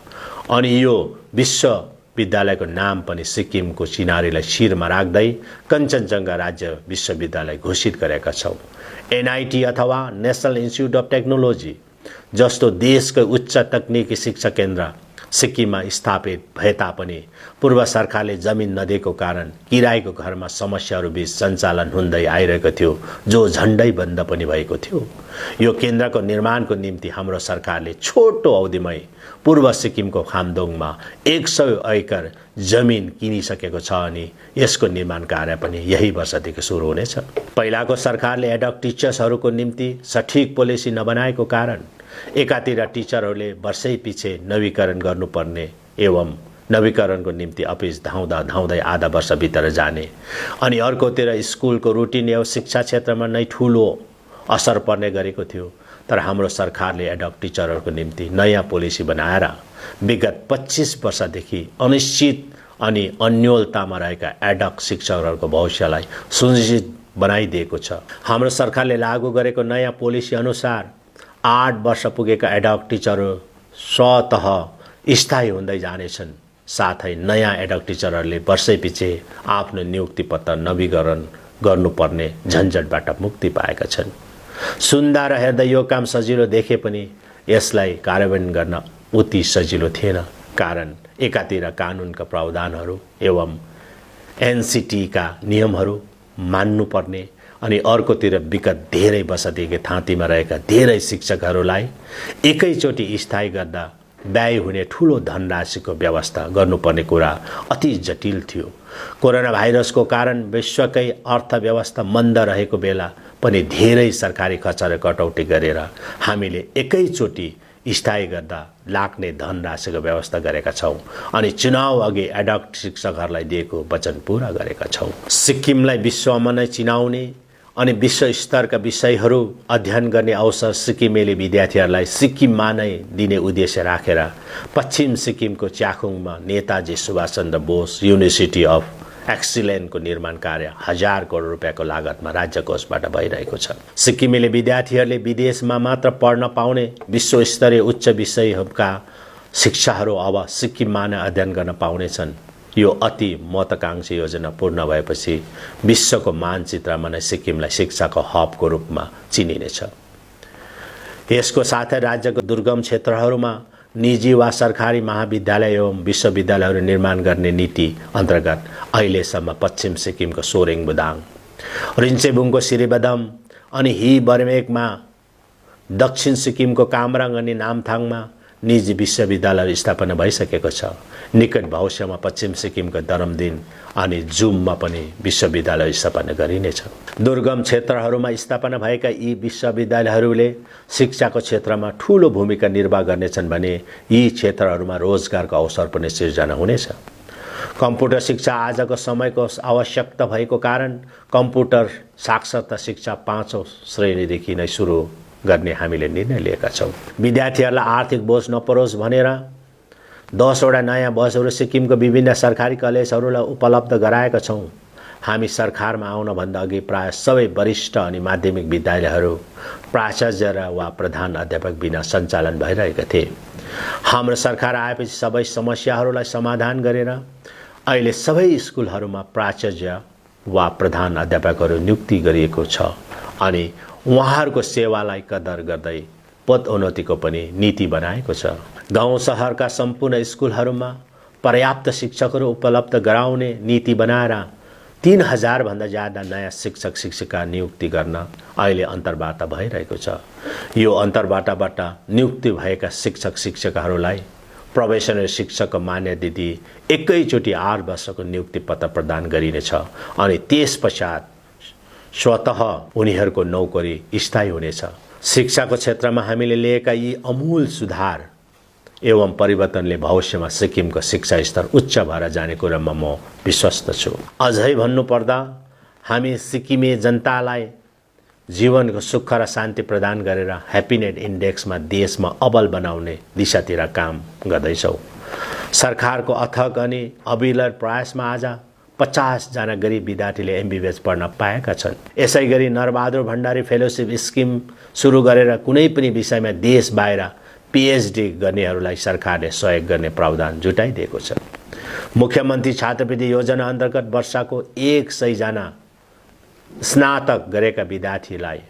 अनि यो विश्वविद्यालयको नाम पनि सिक्किमको चिनारीलाई शिरमा राख्दै कञ्चनजङ्घा राज्य विश्वविद्यालय घोषित गरेका छौँ। एनआईटी अथवा नेसनल इन्स्टिच्युट अफ टेक्नोलोजी जस्तो देशको उच्च तकनिकी शिक्षा केन्द्र सिक्किममा स्थापित भए तापनि पूर्व सरकारले जमिन नदिएको कारण किरायको घरमा समस्याहरू बीच सञ्चालन हुँदै आइरहेको थियो, जो झण्डै बन्द पनि भएको थियो। यो केन्द्रको निर्माणको निम्ति हाम्रो सरकारले छोटो अवधिमै पूर्व सिक्किमको खामदोङमा 100 एकड़ जमिन किनिसकेको छ अनि यसको निर्माण कार्य पनि यही वर्षदेखि सुरु हुनेछ। पहिलाको सरकारले एडक टिचर्सहरूको निम्ति सठिक पोलिसी नबनाएको कारण एकातिर टिचरहरूले वर्षै पछि नवीकरण गर्नुपर्ने एवं नवीकरणको निम्ति अफिस धाउँदा धाउँदै आधा वर्ष बितेर जाने, अनि अर्कोतिर स्कुलको रुटिन एवं शिक्षा क्षेत्रमा नै ठुलो असर पर्ने गरेको थियो। तर हाम्रो सरकारले एडहक टिचरहरूको निम्ति नयाँ पोलिसी बनाएर विगत 25 वर्षदेखि अनिश्चित अनि अन्योलतामा रहेका एडहक शिक्षकहरूको भविष्यलाई सुनिश्चित बनाइदिएको छ। हाम्रो सरकारले लागू गरेको नयाँ पोलिसी अनुसार 8 वर्ष पुगेका एडहक टिचरहरू स्वतः स्थायी हुँदै जानेछन्। साथै नयाँ एडहक टिचरहरूले वर्षैपछि आफ्नो नियुक्ति पत्र नवीकरण गर्नुपर्ने झन्झटबाट मुक्ति पाएका छन्। सुन्दा र हेर्दा यो काम सजिलो देखे पनि यसलाई कार्यान्वयन गर्न उति सजिलो थिएन। कारण एकातिर कानुनका प्रावधानहरू एवं एनसीटीका नियमहरू मान्नुपर्ने, अनि अर्कोतिर विगत धेरै वर्षदेखि थाँतीमा रहेका धेरै शिक्षकहरूलाई एकैचोटि स्थायी गर्दा व्यय हुने ठुलो धनराशिको व्यवस्था गर्नुपर्ने कुरा अति जटिल थियो। कोरोना भाइरसको कारण विश्वकै अर्थव्यवस्था मन्द रहेको बेला पनि धेरै सरकारी खर्चहरू कटौती गरेर हामीले एकैचोटि स्थायी गर्दा लाग्ने धनराशिको व्यवस्था गरेका छौँ, अनि चुनाव अघि एडहक शिक्षकहरूलाई दिएको वचन पूरा गरेका छौँ। सिक्किमलाई विश्वमा नै चिनाउने अनि विश्व स्तरका विषयहरू अध्ययन गर्ने अवसर सिक्किमेली विद्यार्थीहरूलाई सिक्किममा नै दिने उद्देश्य राखेर पश्चिम सिक्किमको च्याखुङमा नेताजी सुभाषचन्द्र बोस युनिभर्सिटी अफ एक्सिलेन्सको निर्माण कार्य 1000 करोड रुपियाँको लागतमा राज्य कोषबाट भइरहेको छ। सिक्किमेली विद्यार्थीहरूले विदेशमा मात्र पढ्न पाउने विश्वस्तरीय उच्च विषयका शिक्षाहरू अब सिक्किममा नै अध्ययन गर्न पाउनेछन्। यो अति महत्त्वाकांक्षी योजना पूर्ण भएपछि विश्वको मानचित्रमा नै सिक्किमलाई शिक्षाको हबको रूपमा चिनिनेछ। यसको साथै राज्यको दुर्गम क्षेत्रहरूमा निजी वा सरकारी महाविद्यालय एवं विश्वविद्यालयहरू निर्माण गर्ने नीति अन्तर्गत अहिलेसम्म पश्चिम सिक्किमको सोरेङ बुदाङ, रिन्चेबुङको श्रीबदम अनि हि बर्मेकमा, दक्षिण सिक्किमको कामराङ अनि नामथाङमा निजी विश्वविद्यालयहरू स्थापना भइसकेको छ। निकट भविष्यमा पश्चिम सिक्किमको दरमदिन अनि जुममा पनि विश्वविद्यालय स्थापना गरिनेछ। दुर्गम क्षेत्रहरूमा स्थापना भएका यी विश्वविद्यालयहरूले शिक्षाको क्षेत्रमा ठूलो भूमिका निर्वाह गर्नेछन् भने यी क्षेत्रहरूमा रोजगारको अवसर पनि सिर्जना हुनेछ। कम्प्युटर शिक्षा आजको समयको आवश्यकता भएको कारण कम्प्युटर साक्षरता शिक्षा 5औं श्रेणीदेखि नै सुरु गर्ने हामीले निर्णय लिएका छौँ। विद्यार्थीहरूलाई आर्थिक बोझ नपरोस् भनेर 10 वटा नयाँ बसहरू सिक्किमको विभिन्न सरकारी कलेजहरूलाई उपलब्ध गराएका छौँ। हामी सरकारमा आउनभन्दा अघि प्राय सबै वरिष्ठ अनि माध्यमिक विद्यालयहरू प्राचार्य वा प्रधान अध्यापक बिना सञ्चालन भइरहेका थिए। हाम्रो सरकार आएपछि सबै समस्याहरूलाई समाधान गरेर अहिले सबै स्कुलहरूमा प्राचार्य वा प्रधान अध्यापकहरू नियुक्ति गरिएको छ, अनि उहाँहरूको सेवालाई कदर गर्दै पदोन्नतिको पनि नीति बनाएको छ। गाउँ शहरका सम्पूर्ण स्कुलहरूमा पर्याप्त शिक्षकहरू उपलब्ध गराउने नीति बनाएर 3000 भन्दा ज्यादा नयाँ शिक्षक शिक्षिका नियुक्ति गर्न अहिले अन्तर्वार्ता भइरहेको छ। यो अन्तर्वार्ताबाट नियुक्ति भएका शिक्षक शिक्षिकाहरूलाई प्रोबेसनरी शिक्षकको मान्यता दिई एकैचोटि 8 वर्षको नियुक्ति पत्र प्रदान गरिनेछ, अनि त्यसपश्चात स्वतः उनीहरूको नौकरी स्थायी हुनेछ। शिक्षाको क्षेत्रमा हामीले लिएका यी अमूल सुधार एवं परिवर्तनले भविष्यमा सिक्किमको शिक्षा स्तर उच्च भएर जाने कुरामा म विश्वस्त छु। अझै भन्नुपर्दा हामी सिक्किमे जनतालाई जीवनको सुख र शान्ति प्रदान गरेर ह्याप्पिनेस इन्डेक्समा देशमा अव्वल बनाउने दिशातिर काम गर्दैछौँ। सरकारको अथक अनि अविरल प्रयासमा आज 50 जना गरिब विद्यार्थीले एमबीबीएस पढ्न पाएका छन्। यसै गरी नरबहादुर भण्डारी फेलोशिप स्किम सुरु गरेर कुनै पनि विषयमा देश बाहिर पीएचडी गर्नेहरूलाई सरकारले सहयोग गर्ने प्रावधान जुटाइदिएको छ। मुख्यमन्त्री छात्रवृत्ति योजना अन्तर्गत वर्षको 100 जना स्नातक गरेका विद्यार्थीलाई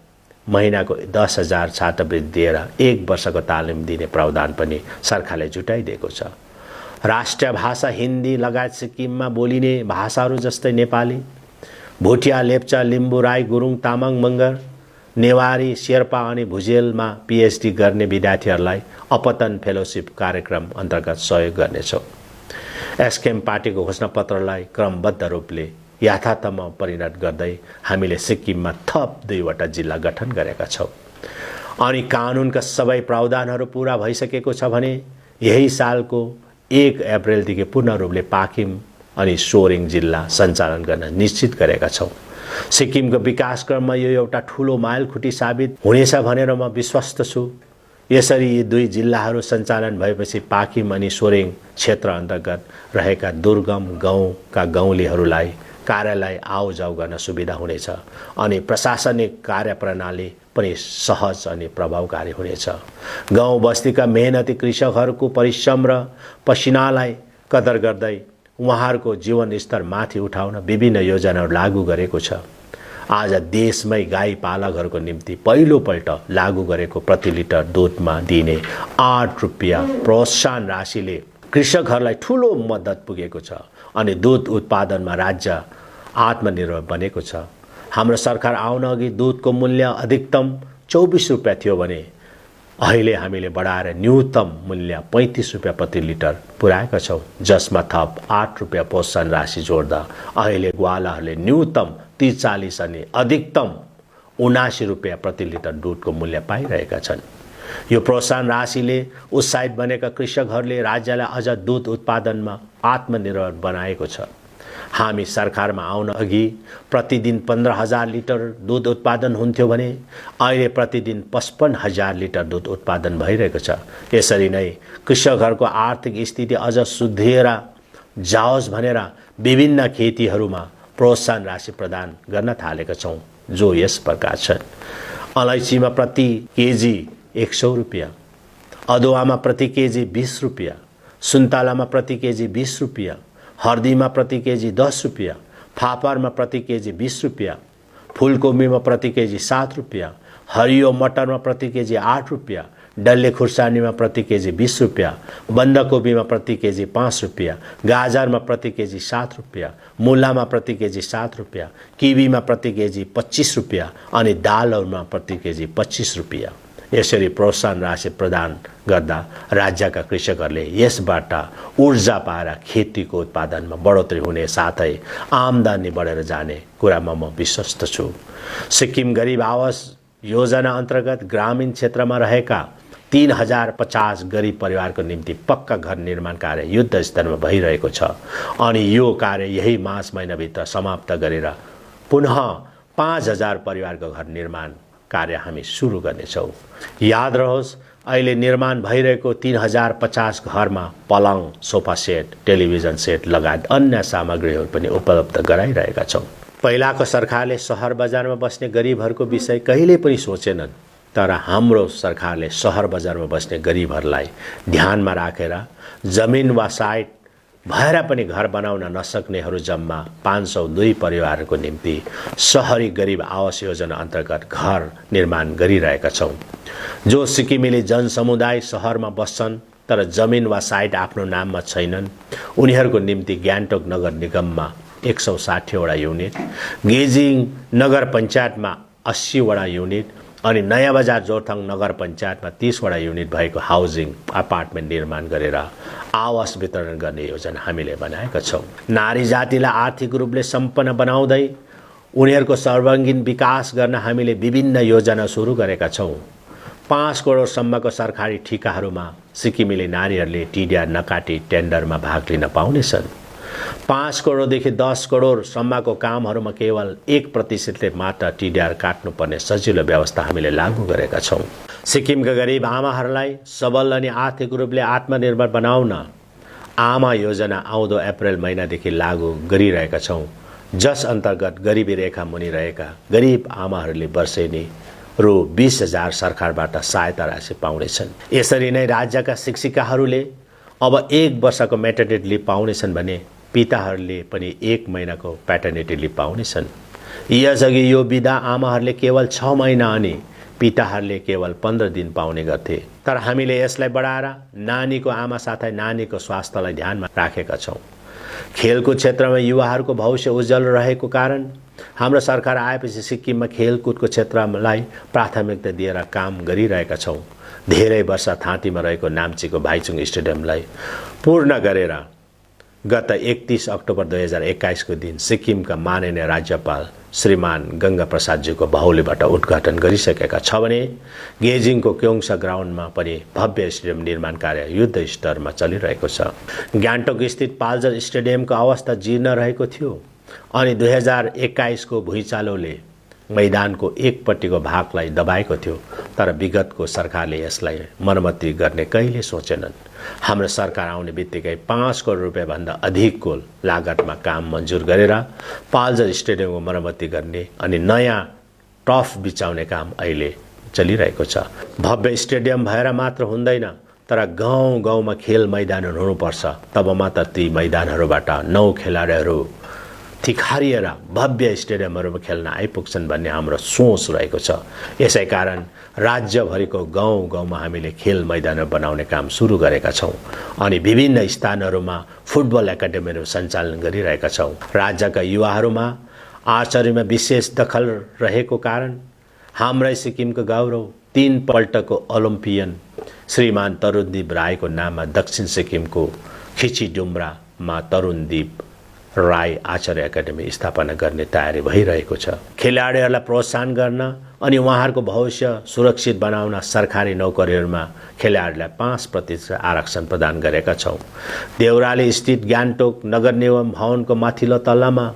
महिनाको 10,000 छात्रवृत्ति दिएर 1 वर्षको तालिम दिने प्रावधान पनि सरकारले जुटाइदिएको छ। राष्ट्रिय भाषा हिन्दी लगायत सिक्किममा बोलिने भाषाहरू जस्तै नेपाली, भुटिया, लेप्चा, लिम्बू, राई, गुरुङ, तामाङ, मगर, नेवारी, शेर्पा अनि भुजेलमा पीएचडी गर्ने विद्यार्थीहरूलाई अपतन फेलोशिप कार्यक्रम अन्तर्गत सहयोग गर्नेछौँ। एसकेएम पार्टीको घोषणापत्रलाई क्रमबद्ध रूपले यथार्थमा परिणत गर्दै हामीले सिक्किममा थप 2 वटा जिल्ला गठन गरेका छौँ। अनि कानुनका सबै प्रावधानहरू पूरा भइसकेको छ भने यही सालको 1 अप्रिलदेखि पूर्ण रूपले पाकिम अनि सोरेङ जिल्ला सञ्चालन गर्न निश्चित गरेका छौँ। सिक्किमको विकासक्रममा यो एउटा ठूलो माइलखुट्टी साबित हुनेछ भनेर म विश्वस्त छु। यसरी यी 2 जिल्लाहरू सञ्चालन भएपछि पाकिम अनि सोरेङ क्षेत्र अन्तर्गत रहेका दुर्गम गाउँका गाउँलेहरूलाई कार्यालय आउजाउ गर्न सुविधा हुनेछ अनि प्रशासनिक कार्यप्रणाली पनि सहज अनि प्रभावकारी हुनेछ। गाउँ बस्तीका मेहनती कृषकहरूको परिश्रम र पसिनालाई कदर गर्दै उहाँहरूको जीवनस्तर माथि उठाउन विभिन्न योजनाहरू लागू गरेको छ। आज देशमै गाई पालकहरूको निम्ति पहिलोपल्ट लागू गरेको प्रति लिटर दुधमा दिने 8 रुपियाँ प्रोत्साहन राशिले कृषकहरूलाई ठूलो मद्दत पुगेको छ अनि दुध उत्पादनमा राज्य आत्मनिर्भर बनेको छ। हाम्रो सरकार आउन अघि दुधको मूल्य अधिकतम 24 रुपियाँ थियो भने अहिले हामीले बढाएर न्यूनतम मूल्य 35 रुपियाँ प्रति लिटर पुर्याएका छौँ, जसमा थप 8 रुपियाँ प्रोत्साहन राशि जोड्दा अहिले ग्वालाहरूले न्यूनतम 43 अनि अधिकतम 79 रुपियाँ प्रति लिटर दुधको मूल्य पाइरहेका छन्। यो प्रोत्साहन राशिले उत्साहित बनेका कृषकहरूले राज्यलाई अझ दुध उत्पादनमा आत्मनिर्भर बनाएको छ। हामी सरकारमा आउन अघि प्रतिदिन 15,000 लिटर दुध उत्पादन हुन्थ्यो भने अहिले प्रतिदिन 55,000 लिटर दुध उत्पादन भइरहेको छ। यसरी नै कृषकहरूको आर्थिक स्थिति अझ सुध्रिएर जाओस् भनेर विभिन्न खेतीहरूमा प्रोत्साहन राशि प्रदान गर्न थालेका छौँ, जो यस प्रकार छन्। अलैँचीमा प्रति केजी 100 रुपियाँ, अदुवामा प्रति केजी 20 रुपियाँ, सुन्तलामा प्रति केजी 20 रुपियाँ, हर्दीमा प्रति केजी 10 रुपियाँ, फापरमा प्रति केजी 20 रुपियाँ, फूलकोपीमा प्रति केजी 7 रुपियाँ, हरियो मटरमा प्रति केजी 8 रुपियाँ, डल्ले खुर्सानीमा प्रति केजी 20 रुपियाँ, बन्दाकोपीमा प्रति केजी 5 रुपियाँ, गाजरमा प्रति केजी 7 रुपियाँ, मुलामा प्रति केजी 7 रुपियाँ, किवीमा प्रति केजी 25 रुपियाँ अनि दालहरूमा प्रति केजी 25 रुपियाँ। यसरी प्रोत्साहन राशि प्रदान गर्दा राज्यका कृषकहरूले यसबाट ऊर्जा पाएर खेतीको उत्पादनमा बढोत्तरी हुने साथै आम्दानी बढेर जाने कुरामा म विश्वस्त छु। सिक्किम गरिब आवास योजना अन्तर्गत ग्रामीण क्षेत्रमा रहेका 3050 गरिब परिवारको निम्ति पक्का घर निर्माण कार्य युद्ध स्तरमा भइरहेको छ अनि यो कार्य यही मार्च महिनाभित्र समाप्त गरेर पुनः 5000 परिवारको घर निर्माण कार्य हामी सुरु गर्नेछौँ। याद रहोस्, अहिले निर्माण भइरहेको 3050 घरमा पलङ, सोफा सेट, टेलिभिजन सेट लगायत अन्य सामग्रीहरू पनि उपलब्ध गराइरहेका छौँ। पहिलाको सरकारले सहर बजारमा बस्ने गरिबहरूको विषय कहिले पनि सोचेनन्, तर हाम्रो सरकारले सहर बजारमा बस्ने गरिबहरूलाई ध्यानमा राखेर जमिन वा साइट भएर पनि घर बनाउन नसक्नेहरू जम्मा 502 परिवारहरूको निम्ति सहरी गरिब आवास योजना अन्तर्गत घर निर्माण गरिरहेका छौँ। जो सिक्किमेली जनसमुदाय सहरमा बस्छन् तर जमिन वा साइट आफ्नो नाममा छैनन्, उनीहरूको निम्ति गान्तोक नगर निगममा 160 वटा युनिट, गेजिङ नगर पञ्चायतमा 80 वटा युनिट अनि नयाँ बजार जोरथाङ नगर पञ्चायतमा 30 वटा युनिट भएको हाउसिङ अपार्टमेन्ट निर्माण गरेर आवास वितरण गर्ने योजना हामीले बनाएका छौँ। नारी जातिलाई आर्थिक रूपले सम्पन्न बनाउँदै उनीहरूको सर्वाङ्गीन विकास गर्न हामीले विभिन्न योजना सुरु गरेका छौँ। 5 करोडसम्मको सरकारी ठिकाहरूमा सिक्किमेली नारीहरूले टिडिआर नकाटी टेन्डरमा भाग लिन पाउनेछन्। 5 करोडदेखि 10 करोडसम्मको कामहरूमा केवल 1% मात्र टिडिआर काट्नुपर्ने सजिलो व्यवस्था हामीले लागू गरेका छौँ। सिक्किमका गरिब आमाहरूलाई सबल अनि आर्थिक रूपले आत्मनिर्भर बनाउन आमा योजना आउँदो अप्रिल महिनादेखि लागू गरिरहेका छौँ, जस अन्तर्गत गरिबी रेखा मुनि रहेका गरिब आमाहरूले वर्षेनी रु 20,000 सरकारबाट सहायता राशि पाउनेछन्। यसरी नै राज्यका शिक्षिकाहरूले अब 1 वर्षको मेटर्निटी लिभ पाउनेछन् भने पिताहरूले पनि 1 महिनाको प्याटर्निटी लिभ पाउनेछन्। यसअघि यो बिदा आमाहरूले केवल 6 महिना अनि पिताहरूले केवल 15 दिन पाउने गर्थे, तर हामीले यसलाई बढाएर नानीको आमा साथै नानीको स्वास्थ्यलाई ध्यानमा राखेका छौँ। खेलकुद क्षेत्रमा युवाहरूको भविष्य उज्जवल रहेको कारण हाम्रो सरकार आएपछि सिक्किममा खेलकुदको क्षेत्रलाई प्राथमिकता दिएर काम गरिरहेका छौँ। धेरै वर्ष थाँतीमा रहेको नाम्चीको भाइचुङ स्टेडियमलाई पूर्ण गरेर गत 31 अक्टोबर 2021 को दिन सिक्किमका माननीय राज्यपाल श्रीमान गंगा प्रसादजीको बाहुलीबाट उद्घाटन गरिसकेका छ भने गेजिङको क्योङसा ग्राउन्डमा पनि भव्य स्टेडियम निर्माण कार्य युद्ध स्तरमा चलिरहेको छ। गान्तोक स्थित पाल्जर स्टेडियमको अवस्था जीर्ण रहेको थियो अनि 2021 को भुइँचालोले मैदानको एकपट्टिको भागलाई दबाएको थियो, तर विगतको सरकारले यसलाई मर्मती गर्ने कहिले सोचेनन्। हाम्रो सरकार आउने बित्तिकै 5 करोड रुपैयाँभन्दा अधिकको लागतमा काम मन्जुर गरेर पाल्जर स्टेडियमको मर्मती गर्ने अनि नयाँ टफ बिछाउने काम अहिले चलिरहेको छ। भव्य स्टेडियम भएर मात्र हुँदैन, तर गाउँ गाउँमा खेल मैदानहरू हुनुपर्छ। तब मात्र ती मैदानहरूबाट 9 खेलाडीहरू थिखारिएर भव्य स्टेडियमहरूमा खेल्न आइपुग्छन् भन्ने हाम्रो सोच रहेको छ। यसै कारण राज्यभरिको गाउँ गाउँमा हामीले खेल मैदानहरू बनाउने काम सुरु गरेका छौँ अनि विभिन्न स्थानहरूमा फुटबल एकाडेमीहरू सञ्चालन गरिरहेका छौँ। राज्यका युवाहरूमा आर्चरीमा विशेष दखल रहेको कारण हाम्रै सिक्किमको गौरव 3 पल्टको ओलम्पियन श्रीमान तरुणदीप राईको नाममा दक्षिण सिक्किमको खिचिडुम्रामा तरुणदीप राई आचार्य एकाडेमी स्थापना गर्ने तयारी भइरहेको छ। खेलाडीहरूलाई प्रोत्साहन गर्न अनि उहाँहरूको भविष्य सुरक्षित बनाउन सरकारी नोकरीहरूमा खेलाडीलाई 5% आरक्षण प्रदान गरेका छौँ। देउराली स्थित गान्तोक नगर निगम भवनको माथिल्लो तल्लामा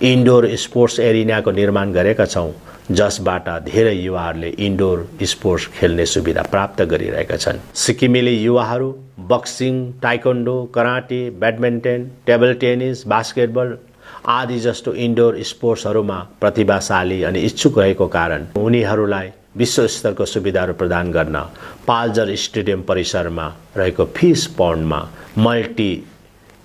इन्डोर स्पोर्ट्स एरिनाको निर्माण गरेका छौँ, जसबाट धेरै युवाहरूले इन्डोर स्पोर्ट्स खेल्ने सुविधा प्राप्त गरिरहेका छन्। सिक्किमेली युवाहरू boxing, taekwondo, karate, badminton, table tennis, basketball आदि जस्तो इन्डोर स्पोर्ट्सहरूमा प्रतिभाशाली अनि इच्छुक रहेको कारण उनीहरूलाई विश्वस्तरको सुविधाहरू प्रदान गर्न पाल्जर स्टेडियम परिसरमा रहेको फिस पन्डमा मल्टी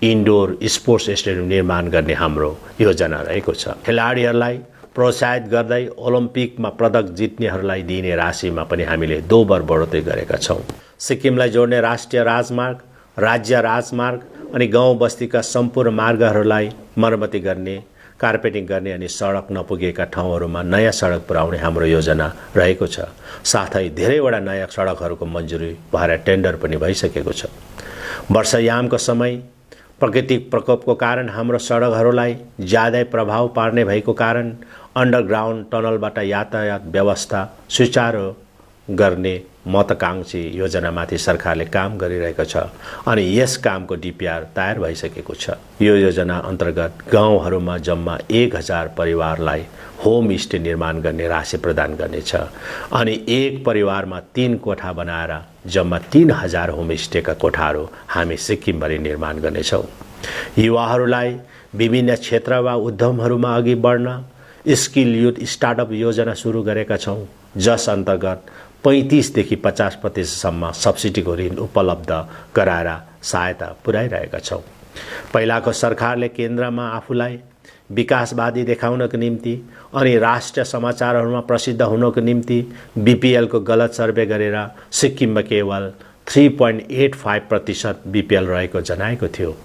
इन्डोर स्पोर्ट्स स्टेडियम निर्माण गर्ने हाम्रो योजना रहेको छ। खेलाडीहरूलाई प्रोत्साहित गर्दै ओलम्पिकमा पदक जित्नेहरूलाई दिने राशिमा पनि हामीले 2 बार बढोत्तरी गरेका छौँ। सिक्किमलाई जोड्ने राष्ट्रिय राजमार्ग, राज्य राजमार्ग अनि गाउँ बस्तीका सम्पूर्ण मार्गहरूलाई मर्मती गर्ने, कार्पेटिङ गर्ने अनि सडक नपुगेका ठाउँहरूमा नयाँ सडक पुर्याउने हाम्रो योजना रहेको छ। साथै धेरैवटा नयाँ सडकहरूको मन्जुरी भएर टेन्डर पनि भइसकेको छ। वर्षायामको समय प्राकृतिक प्रकोपको कारण हाम्रो सडकहरूलाई ज्यादै प्रभाव पार्ने भएको कारण अन्डरग्राउन्ड टनलबाट यातायात व्यवस्था सुचारू गर्ने महत्त्वाकांक्षी योजनामाथि सरकारले काम गरिरहेको छ अनि यस कामको डिपिआर तयार भइसकेको छ। यो योजना अन्तर्गत गाउँहरूमा जम्मा 1000 परिवारलाई होम स्टे निर्माण गर्ने राशि प्रदान गर्नेछ अनि एक परिवारमा 3 कोठा बनाएर जम्मा 3000 होम स्टेका कोठाहरू हामी सिक्किमभरि निर्माण गर्नेछौँ। युवाहरूलाई विभिन्न क्षेत्र वा उद्यमहरूमा अघि बढ्न स्किल युथ स्टार्टअप योजना सुरु गरेका छौँ, जस अन्तर्गत 35 देखि 50% सम्म सब्सिडीको ऋण उपलब्ध गराएर सहायता पुर्याइरहेका छौँ। पहिलाको सरकारले केन्द्रमा आफूलाई विकासवादी देखाउनको निम्ति अनि राष्ट्रिय समाचारहरूमा प्रसिद्ध हुनको निम्ति बीपीएलको गलत सर्वे गरेर सिक्किममा केवल 3.85% बीपीएल रहेको जनाएको थियो।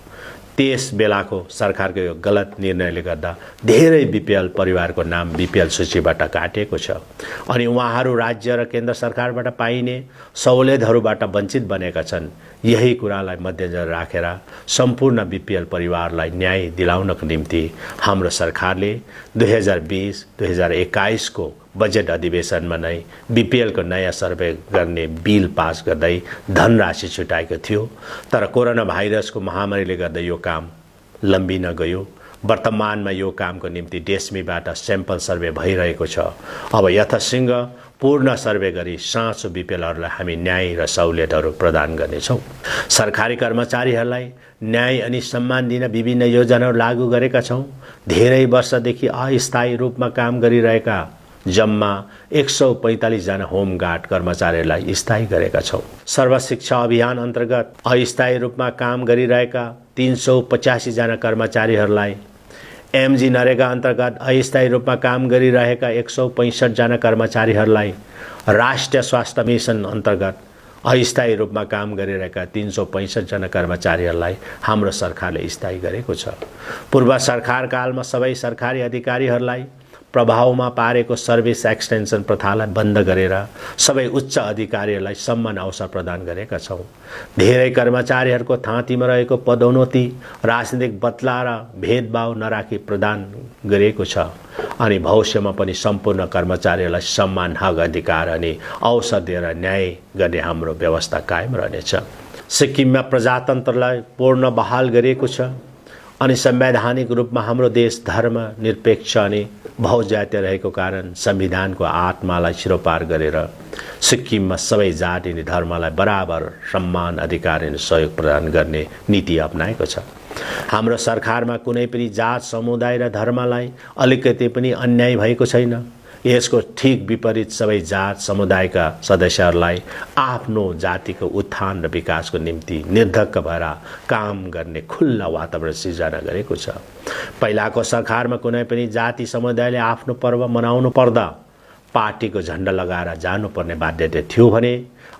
त्यस बेलाको सरकारको यो गलत निर्णयले गर्दा धेरै बीपीएल परिवारको नाम बीपीएल सूचीबाट काटिएको छ अनि उहाँहरू राज्य र केन्द्र सरकारबाट पाइने सहुलियतहरूबाट वञ्चित बनेका छन्। यही कुरालाई मध्यनजर राखेर सम्पूर्ण बीपीएल परिवारलाई न्याय दिलाउनको निम्ति हाम्रो सरकारले 2020-2021 को बजेट अधिवेशनमा नै बीपीएलको नयाँ सर्वे गर्ने बिल पास गर्दै धनराशि छुटाएको थियो, तर कोरोना भाइरसको महामारीले गर्दा यो काम लम्बिन गयो। वर्तमानमा यो कामको निम्ति डेस्मीबाट स्याम्पल सर्वे भइरहेको छ। अब यथाशीघ्र पूर्ण सर्वे गरी साँचो बीपीएलहरूलाई हामी न्याय र सहुलियतहरू प्रदान गर्नेछौँ। सरकारी कर्मचारीहरूलाई न्याय अनि सम्मान दिन विभिन्न योजनाहरू लागू गरेका छौँ। धेरै वर्षदेखि अस्थायी रूपमा काम गरिरहेका जम्मा 145 जना होमगार्ड कर्मचारीहरूलाई स्थायी गरेका छौँ। सर्वशिक्षा अभियान अन्तर्गत अस्थायी रूपमा काम गरिरहेका 385 जना कर्मचारीहरूलाई, एमजी नरेगा अन्तर्गत अस्थायी रूपमा काम गरिरहेका 165 जना कर्मचारीहरूलाई, राष्ट्रिय स्वास्थ्य मिसन अन्तर्गत अस्थायी रूपमा काम गरिरहेका 365 जना कर्मचारीहरूलाई हाम्रो सरकारले स्थायी गरेको छ। पूर्व सरकार कालमा सबै सरकारी अधिकारीहरूलाई प्रभावमा पारेको सर्भिस एक्सटेन्सन प्रथालाई बन्द गरेर सबै उच्च अधिकारीहरूलाई सम्मान अवसर प्रदान गरेका छौँ। धेरै कर्मचारीहरूको थाँतीमा रहेको पदोन्नति राजनीतिक बदला र भेदभाव नराखी प्रदान गरिएको छ अनि भविष्यमा पनि सम्पूर्ण कर्मचारीहरूलाई सम्मान, हक, अधिकार अनि अवसर दिएर न्याय गर्ने हाम्रो व्यवस्था कायम रहनेछ। सिक्किममा प्रजातन्त्रलाई पूर्ण बहाल गरिएको छ अनि संवैधानिक रूपमा हाम्रो देश धर्म निरपेक्ष अनि बहुजातीय रहेको कारण संविधानको आत्मालाई शिरोपार गरेर सिक्किममा सबै जाति अनि धर्मलाई बराबर सम्मान, अधिकार अनि सहयोग प्रदान गर्ने नीति अपनाएको छ। हाम्रो सरकारमा कुनै पनि जात, समुदाय र धर्मलाई अलिकति पनि अन्याय भएको छैन। यसको ठीक विपरीत सबै जात समुदायका सदस्यहरूलाई आफ्नो जातिको उत्थान र विकासको निम्ति निर्धक्क भएर काम गर्ने खुल्ला वातावरण सिर्जना गरेको छ। पहिलाको सरकारमा कुनै पनि जाति समुदायले आफ्नो पर्व मनाउनु पर्दा पार्टीको झण्डा लगाएर जानुपर्ने बाध्यता थियो भने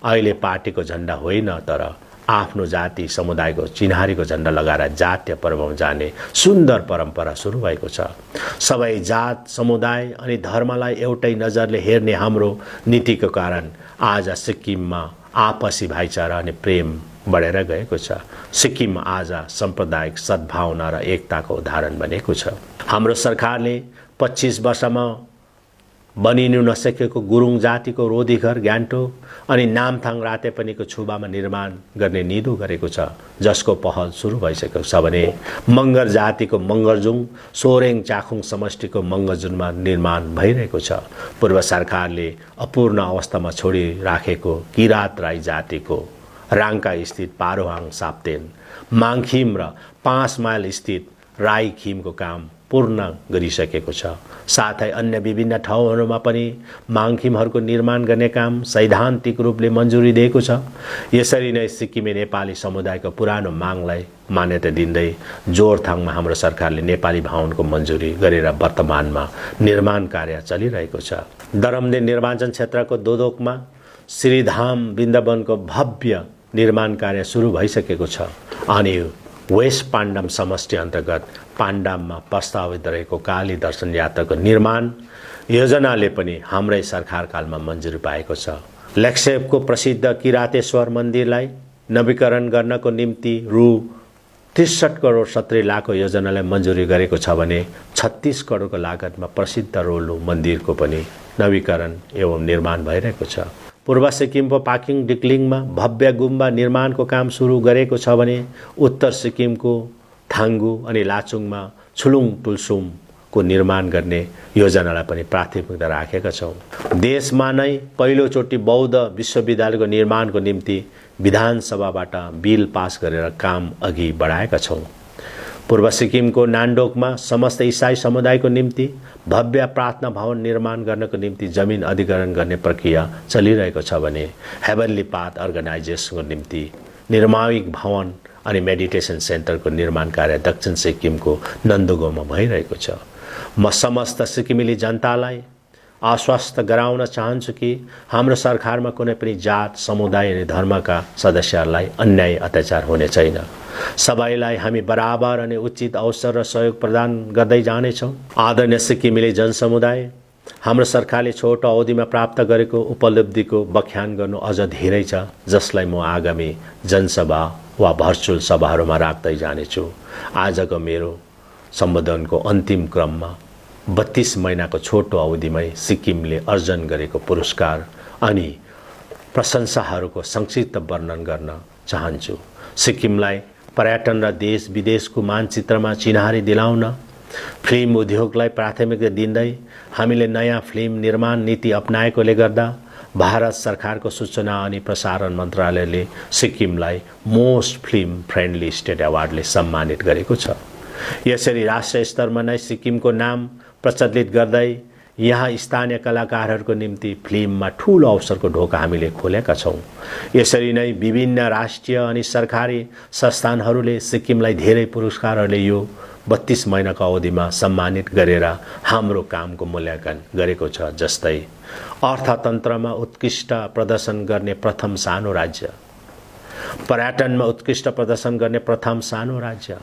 अहिले पार्टीको झण्डा होइन तर आफ्नो जाति समुदायको चिन्हारीको झण्डा लगाएर जातीय पर्वमा जाने सुन्दर परम्परा सुरु भएको छ। सबै जात, समुदाय अनि धर्मलाई एउटै नजरले हेर्ने हाम्रो नीतिको कारण आज सिक्किममा आपसी भाइचारा अनि प्रेम बढेर गएको छ। सिक्किम आज साम्प्रदायिक सद्भावना र एकताको उदाहरण बनेको छ। हाम्रो सरकारले 25 वर्षमा बनिनु नसकेको गुरुङ जातिको रोधीघर गान्तोक अनि नामथाङ रातेपनिको छुबामा निर्माण गर्ने निधो गरेको छ, जसको पहल सुरु भइसकेको छ भने मगर जातिको मगरजुङ, सोरेङ चाखुङ समष्टिको मगरजुङमा निर्माण भइरहेको छ। पूर्व सरकारले अपूर्ण अवस्थामा छोडिराखेको किरात राई जातिको राङ्का स्थित पारोहाङ साप्तेन, माङखिम र 5 माइल स्थित राई खिमको काम पूर्ण गरिसकेको छ। साथै अन्य विभिन्न ठाउँहरूमा पनि माङखिमहरूको निर्माण गर्ने काम सैद्धान्तिक रूपले मन्जुरी दिएको छ। यसरी नै सिक्किमे नेपाली समुदायको पुरानो मागलाई मान्यता दिँदै जोरथाङमा हाम्रो सरकारले नेपाली भवनको मन्जुरी गरेर वर्तमानमा निर्माण कार्य चलिरहेको छ। दरमदे निर्वाचन क्षेत्रको दोदोकमा श्रीधाम वृन्दावनको भव्य निर्माण कार्य सुरु भइसकेको छ अनि वेस्ट पाण्डाम समष्टि अन्तर्गत पाण्डाममा प्रस्तावित रहेको काली दर्शन यात्राको निर्माण योजनाले पनि हाम्रै सरकारकालमा मन्जुरी पाएको छ। लेक्सेपको प्रसिद्ध किरातेश्वर मन्दिरलाई नवीकरण गर्नको निम्ति रु 63 करोड 70 लाखको योजनालाई मन्जुरी गरेको छ भने 36 करोडको लागतमा प्रसिद्ध रोल्लु मन्दिरको पनि नवीकरण एवं निर्माण भइरहेको छ। पूर्व सिक्किमको पाकिङ डिक्लिङमा भव्य गुम्बा निर्माणको काम सुरु गरेको छ भने उत्तर सिक्किमको थाङ्गु अनि लाचुङमा छुलुङ टुल्सुमको निर्माण गर्ने योजनालाई पनि प्राथमिकता राखेका छौँ। देशमा नै पहिलोचोटि बौद्ध विश्वविद्यालयको निर्माणको निम्ति विधानसभाबाट बिल पास गरेर काम अघि बढाएका छौँ। पूर्व सिक्किमको नान्डोकमा समस्त इसाई समुदायको निम्ति भव्य प्रार्थना भवन निर्माण गर्नको निम्ति जमिन अधिग्रहण गर्ने प्रक्रिया चलिरहेको छ भने हेभनली पाथ अर्गनाइजेसनको निम्ति निर्माणिक भवन अनि मेडिटेसन सेन्टरको निर्माण कार्य दक्षिण सिक्किमको नन्दुगाउँमा भइरहेको छ। म समस्त सिक्किमेली जनतालाई आश्वस्त गराउन चाहन्छु कि हाम्रो सरकारमा कुनै पनि जात, समुदाय अनि धर्मका सदस्यहरूलाई अन्याय अत्याचार हुने छैन। सबैलाई हामी बराबर अनि उचित अवसर र सहयोग प्रदान गर्दै जानेछौँ। आदरणीय सिक्किमेली जनसमुदाय, हाम्रो सरकारले छोटो अवधिमा प्राप्त गरेको उपलब्धिको व्याख्यान गर्नु अझ धेरै छ, जसलाई म आगामी जनसभा वा भर्चुअल सभाहरूमा राख्दै जानेछु। आजको मेरो सम्बोधनको अन्तिम क्रममा 32 महिनाको छोटो अवधिमै सिक्किमले अर्जन गरेको पुरस्कार अनि प्रशंसाहरूको संक्षिप्त वर्णन गर्न चाहन्छु। सिक्किमलाई पर्यटन र देश विदेशको मानचित्रमा चिन्हारी दिलाउन फिल्म उद्योगलाई प्राथमिकता दिँदै हामीले नयाँ फिल्म निर्माण नीति अपनाएकोले गर्दा भारत सरकारको सूचना अनि प्रसारण मन्त्रालयले सिक्किमलाई मोस्ट फिल्म फ्रेन्डली स्टेट अवार्डले सम्मानित गरेको छ। यसरी राष्ट्रिय स्तरमा नै सिक्किमको नाम प्रचलित गर्दै यहाँ स्थानीय कलाकारहरूको निम्ति फिल्ममा ठूलो अवसरको ढोका हामीले खोलेका छौँ। यसरी नै विभिन्न राष्ट्रिय अनि सरकारी संस्थानहरूले सिक्किमलाई धेरै पुरस्कारहरूले यो 32 महिनाको अवधिमा सम्मानित गरेर हाम्रो कामको मूल्याङ्कन गरेको छ। जस्तै अर्थतन्त्रमा उत्कृष्ट प्रदर्शन गर्ने प्रथम सानो राज्य, पर्यटनमा उत्कृष्ट प्रदर्शन गर्ने प्रथम सानो राज्य,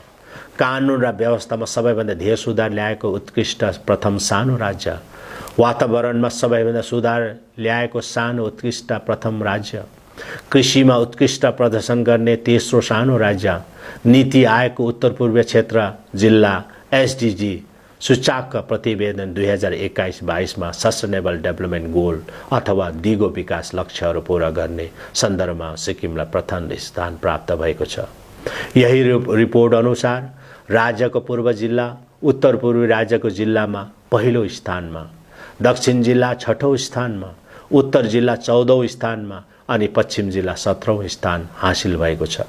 कानुन र व्यवस्थामा सबैभन्दा धेरै सुधार ल्याएको उत्कृष्ट प्रथम सानो राज्य, वातावरणमा सबैभन्दा सुधार ल्याएको सानो उत्कृष्ट प्रथम राज्य, कृषिमा उत्कृष्ट प्रदर्शन गर्ने तेस्रो सानो राज्य, नीति आयोगको उत्तर पूर्वीय क्षेत्र जिल्ला एसडिजी सूचांक प्रतिवेदन 2021-22 मा सस्टेनेबल डेभलपमेन्ट गोल अथवा दिगो विकास लक्ष्यहरू पूरा गर्ने सन्दर्भमा सिक्किमलाई प्रथम स्थान प्राप्त भएको छ। यही रिपोर्ट अनुसार राज्यको पूर्व जिल्ला उत्तर पूर्वी राज्यको जिल्लामा पहिलो स्थानमा, दक्षिण जिल्ला 6औं स्थानमा, उत्तर जिल्ला 14औं स्थानमा अनि पश्चिम जिल्ला 17औं स्थान हासिल भएको छ।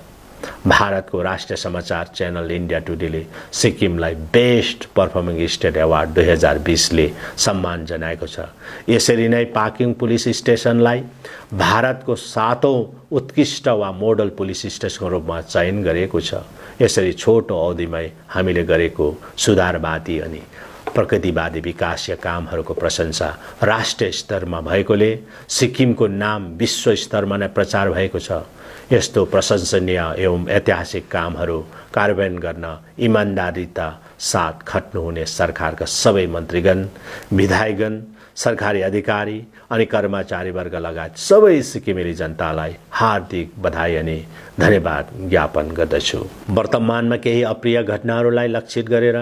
भारतको राष्ट्रिय समाचार च्यानल इन्डिया टुडेले सिक्किमलाई बेस्ट पर्फर्मिङ स्टेट अवार्ड 2020 ले सम्मान जनाएको छ। यसरी नै पाक्योङ पुलिस स्टेसनलाई भारतको 7औं उत्कृष्ट वा मोडल पुलिस स्टेसनको रूपमा चयन गरिएको छ। यसरी छोटो अवधिमै हामीले गरेको सुधारवादी अनि प्रगतिवादी विकासीय कामहरूको प्रशंसा राष्ट्रिय स्तरमा भएकोले सिक्किमको नाम विश्व स्तरमा नै प्रचार भएको छ। यस्तो प्रशंसनीय एवं ऐतिहासिक कामहरू कार्यान्वयन गर्न इमानदारीता साथ खट्नुहुने सरकारका सबै मन्त्रीगण, विधायकगण, सरकारी अधिकारी अनि कर्मचारीवर्ग लगायत सबै सिक्किमेली जनतालाई हार्दिक बधाई अनि धन्यवाद ज्ञापन गर्दछु। वर्तमानमा केही अप्रिय घटनाहरूलाई लक्षित गरेर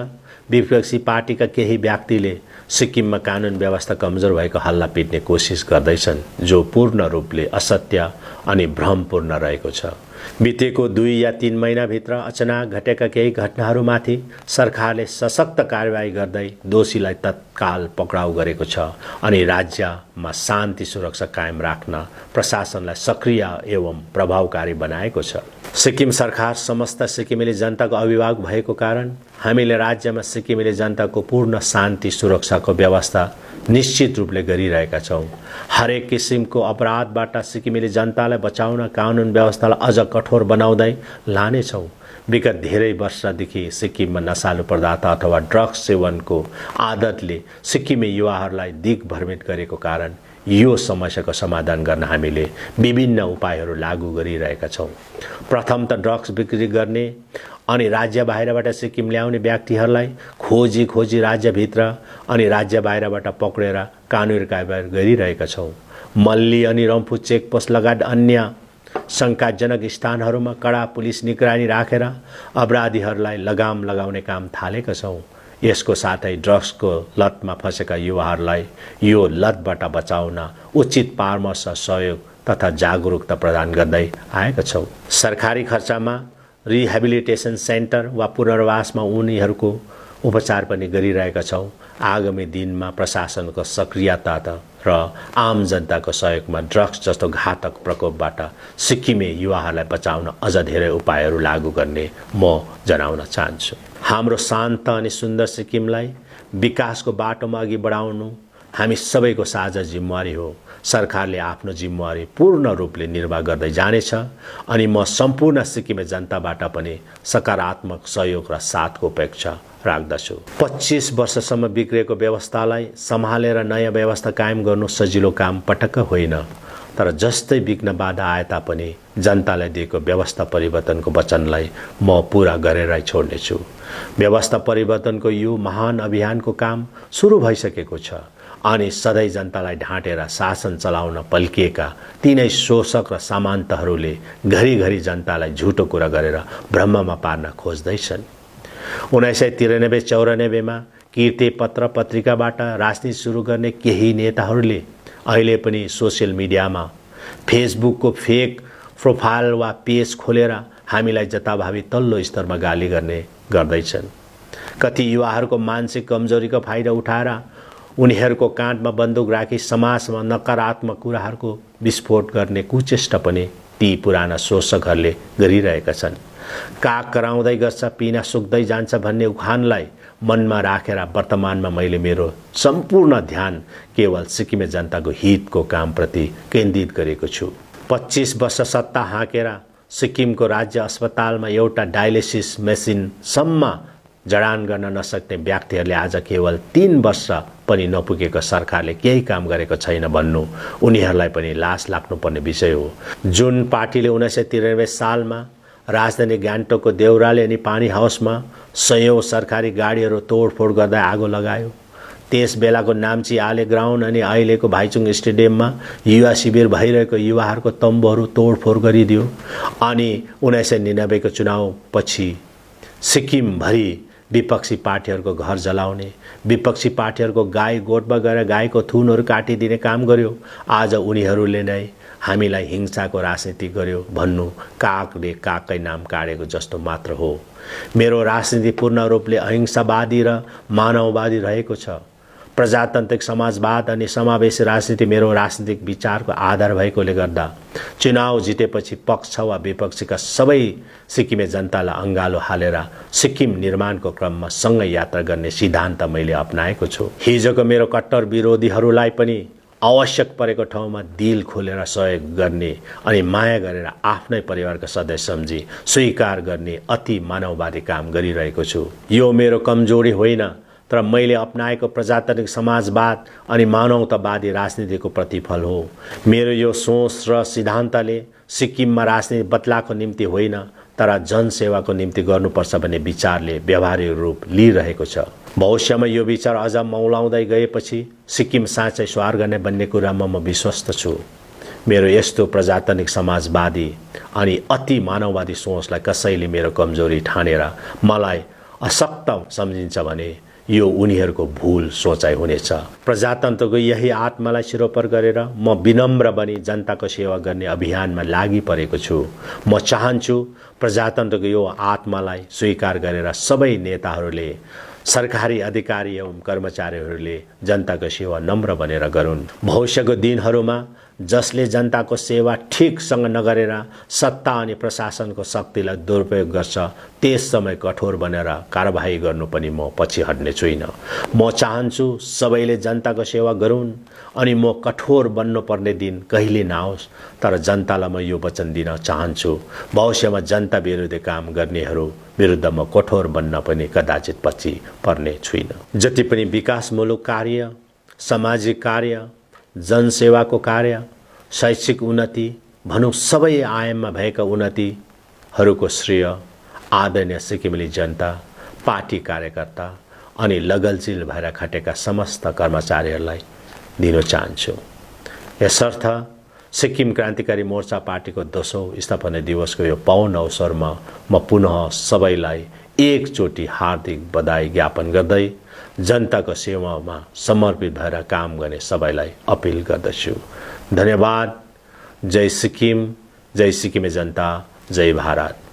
विपक्षी पार्टीका केही व्यक्तिले सिक्किममा कानुन व्यवस्था कमजोर भएको हल्ला पिट्ने कोसिस गर्दैछन्, जो पूर्ण रूपले असत्य अनि भ्रमपूर्ण रहेको छ। बितेको 2 या 3 महिनाभित्र अचानक घटेका केही घटनाहरूमाथि सरकारले सशक्त कारबाही गर्दै दोषीलाई तत्काल पक्राउ गरेको छ अनि राज्यमा शान्ति सुरक्षा कायम राख्न प्रशासनलाई सक्रिय एवं प्रभावकारी बनाएको छ। सिक्किम सरकार समस्त सिक्किमेली जनताको अभिभावक भएको कारण हामीले राज्यमा सिक्किमेली जनताको पूर्ण शान्ति सुरक्षाको व्यवस्था निश्चित रूपले गरिरहेका छौं। हरेक किसिमको अपराधबाट सिक्किमेली जनतालाई बचाउन कानुन व्यवस्थालाई अझ कठोर बनाउँदै लानेछौं। विगत धेरै वर्षदेखि सिक्किममा नशालु पदार्थ अथवा ड्रग्स सेवनको आदतले सिक्किमे युवाहरूलाई दिग्भ्रमित गरेको कारण यो समस्याको समाधान गर्न हामीले विभिन्न उपायहरू लागू गरिरहेका छौं। प्रथम त ड्रग्स बिक्री गर्ने अनि राज्य बाहिरबाट सिक्किम ल्याउने व्यक्तिहरूलाई खोजी राज्यभित्र अनि राज्य बाहिरबाट पक्रेर कानुनी कारबाही गरिरहेका छौं। मल्ली अनि रम्फू चेकपोस्ट लगायत अन्य शंकाजनक स्थानहरूमा कडा पुलिस निगरानी राखेर अपराधीहरूलाई लगाम लगाउने काम थालेका छौं। यसको साथै ड्रग्सको लतमा फँसेका युवाहरूलाई यो लतबाट बचाउन उचित परामर्श, सहयोग तथा जागरुकता प्रदान गर्दै आएका छौं। सरकारी खर्चमा रिहेबिलिटेसन सेन्टर वा पुनर्वासमा उनीहरूको उपचार पनि गरिरहेका छौं। आगामी दिनमा प्रशासनको सक्रियता र आम जनताको सहयोगमा ड्रग्स जस्तो घातक प्रकोपबाट सिक्किमे युवाहरूलाई बचाउन अझ धेरै उपायहरू लागू गर्ने म जनाउन चाहन्छु। हाम्रो शान्त अनि सुन्दर सिक्किमलाई विकासको बाटोमा अघि बढाउनु हामी सबैको साझा जिम्मेवारी हो। सरकारले आफ्नो जिम्मेवारी पूर्ण रूपले निर्वाह गर्दै जानेछ अनि म सम्पूर्ण सिक्किमे जनताबाट पनि सकारात्मक सहयोग र साथको अपेक्षा राख्दछु। 25 वर्षसम्म बिग्रेको व्यवस्थालाई सम्हालेर नयाँ व्यवस्था कायम गर्नु सजिलो काम पटक्क होइन, तर जस्तै विघ्न बाधा आए तापनि जनतालाई दिएको व्यवस्था परिवर्तनको वचनलाई म पूरा गरेरै छोड्नेछु। व्यवस्था परिवर्तनको यो महान अभियानको काम सुरु भइसकेको छ अनि सधैँ जनतालाई ढाँटेर शासन चलाउन पल्किएका तीनै शोषक र सामन्तहरूले घरिघरि जनतालाई झुटो कुरा गरेर भ्रममा पार्न खोज्दैछन्। 1993-94 मा कीर्ति पत्र पत्रिकाबाट राजनीति सुरु गर्ने केही नेताहरूले अहिले पनि सोसियल मिडियामा फेसबुकको फेक प्रोफाइल वा पेज खोलेर हामीलाई जताभावी तल्लो स्तरमा गाली गर्ने गर्दैछन्। कति युवाहरूको मानसिक कमजोरीको फाइदा उठाएर उनीहरूको काँधमा बन्दुक राखी समाजमा नकारात्मक कुराहरूको विस्फोट गर्ने कुचेष्टा पनि ती पुराना शोषकहरूले गरिरहेका छन्। काग कराउँदै गर्छ पिना सुक्दै जान्छ भन्ने उखानलाई मनमा राखेर वर्तमानमा मैले मेरो सम्पूर्ण ध्यान केवल सिक्किमे जनताको हितको कामप्रति केन्द्रित गरेको छु। 25 वर्ष सत्ता हाँकेर सिक्किमको राज्य अस्पतालमा एउटा डायलिसिस मेसिनसम्म जडान गर्न नसक्ने व्यक्तिहरूले आज केवल 3 वर्ष पनि नपुगेको सरकारले केही काम गरेको छैन भन्नु उनीहरूलाई पनि लाज लाग्नुपर्ने विषय हो। जुन पार्टीले 1993 सालमा राजधानी गान्तोकको देउराली अनि पानी हाउसमा सयौं सरकारी गाडीहरू तोडफोड गर्दै आगो लगायो। त्यस बेलाको नाम्ची आले ग्राउन्ड अनि अहिलेको भाइचुङ स्टेडियममा युवा शिविर भइरहेको युवाहरूको तम्बुहरू तोडफोड गरिदियो। अनि 1999 को चुनावपछि सिक्किमभरि विपक्षी पार्टीहरूको घर जलाउने, विपक्षी पार्टीहरूको गाई गोठमा गएर गाईको थुनहरू काटिदिने काम गर्यो। आज उनीहरूले नै हामीलाई हिंसाको राजनीति गर्यो भन्नु कागले कागकै नाम काटेको जस्तो मात्र हो। मेरो राजनीति पूर्ण रूपले अहिंसावादी र मानववादी रहेको छ। प्रजातान्त्रिक समाजवाद अनि समावेशी राजनीति मेरो राजनीतिक विचारको आधार भएकोले गर्दा चुनाव जितेपछि पक्ष वा विपक्षीका सबै सिक्किमे जनतालाई अँगालो हालेर सिक्किम निर्माणको क्रममा सँगै यात्रा गर्ने सिद्धान्त मैले अपनाएको छु। हिजोको मेरो कट्टर विरोधीहरूलाई पनि आवश्यक परेको ठाउँमा दिल खोलेर सहयोग गर्ने अनि माया गरेर आफ्नै परिवारका सदस्य सम्झी स्वीकार गर्ने अति मानववादी काम गरिरहेको छु। यो मेरो कमजोरी होइन, तर मैले अपनाएको प्रजातान्त्रिक समाजवाद अनि मानवतावादी राजनीतिको प्रतिफल हो। मेरो यो सोच र सिद्धान्तले सिक्किममा राजनीति बदलाको निम्ति होइन, तर जनसेवाको निम्ति गर्नुपर्छ भन्ने विचारले व्यवहारिक रूप लिइरहेको छ। भविष्यमा यो विचार अझ मौलाउँदै गएपछि सिक्किम साँच्चै स्वीकार गर्ने भन्ने कुरामा म विश्वस्त छु। मेरो यस्तो प्रजातान्त्रिक समाजवादी अनि अति मानववादी सोचलाई कसैले मेरो कमजोरी ठानेर मलाई अशक्त सम्झिन्छ भने यो उनीहरूको भूल सोचाइ हुनेछ। प्रजातन्त्रको यही आत्मालाई सिरोपर गरेर म विनम्र बनी जनताको सेवा गर्ने अभियानमा लागि परेको छु। म चाहन्छु प्रजातन्त्रको यो आत्मालाई स्वीकार गरेर सबै नेताहरूले, सरकारी अधिकारी एवं कर्मचारीहरूले जनताको सेवा नम्र बनेर गरून्। भविष्यको दिनहरूमा जसले जनताको सेवा ठिकसँग नगरेर सत्ता अनि प्रशासनको शक्तिलाई दुरुपयोग गर्छ त्यस समय कठोर बनेर कारबाही गर्नु पनि म पछि हट्ने छुइनँ। म चाहन्छु सबैले जनताको सेवा गरून् अनि म कठोर बन्नुपर्ने दिन कहिले नआओस्, तर जनतालाई म यो वचन दिन चाहन्छु भविष्यमा जनता विरुद्ध काम गर्नेहरू विरुद्ध म कठोर बन्न पनि कदाचित पछि पर्ने छुइनँ। जति पनि विकासमूलक कार्य, सामाजिक कार्य, जनसेवाको कार्य, शैक्षिक उन्नति भनौँ सबै आयाममा भएका उन्नतिहरूको श्रेय आदरणीय सिक्किमेली जनता, पार्टी कार्यकर्ता अनि लगलचिल भएर खटेका समस्त कर्मचारीहरूलाई दिन चाहन्छु। यसर्थ सिक्किम क्रान्तिकारी मोर्चा पार्टीको 10औं स्थापना दिवसको यो पावन अवसरमा म पुनः सबैलाई एकचोटि हार्दिक बधाई ज्ञापन गर्दै जनताको सेवामा समर्पित भएर काम गर्ने सबैलाई अपिल गर्दछु। धन्यवाद। जय सिक्किम, जय सिक्किमे जनता, जय भारत।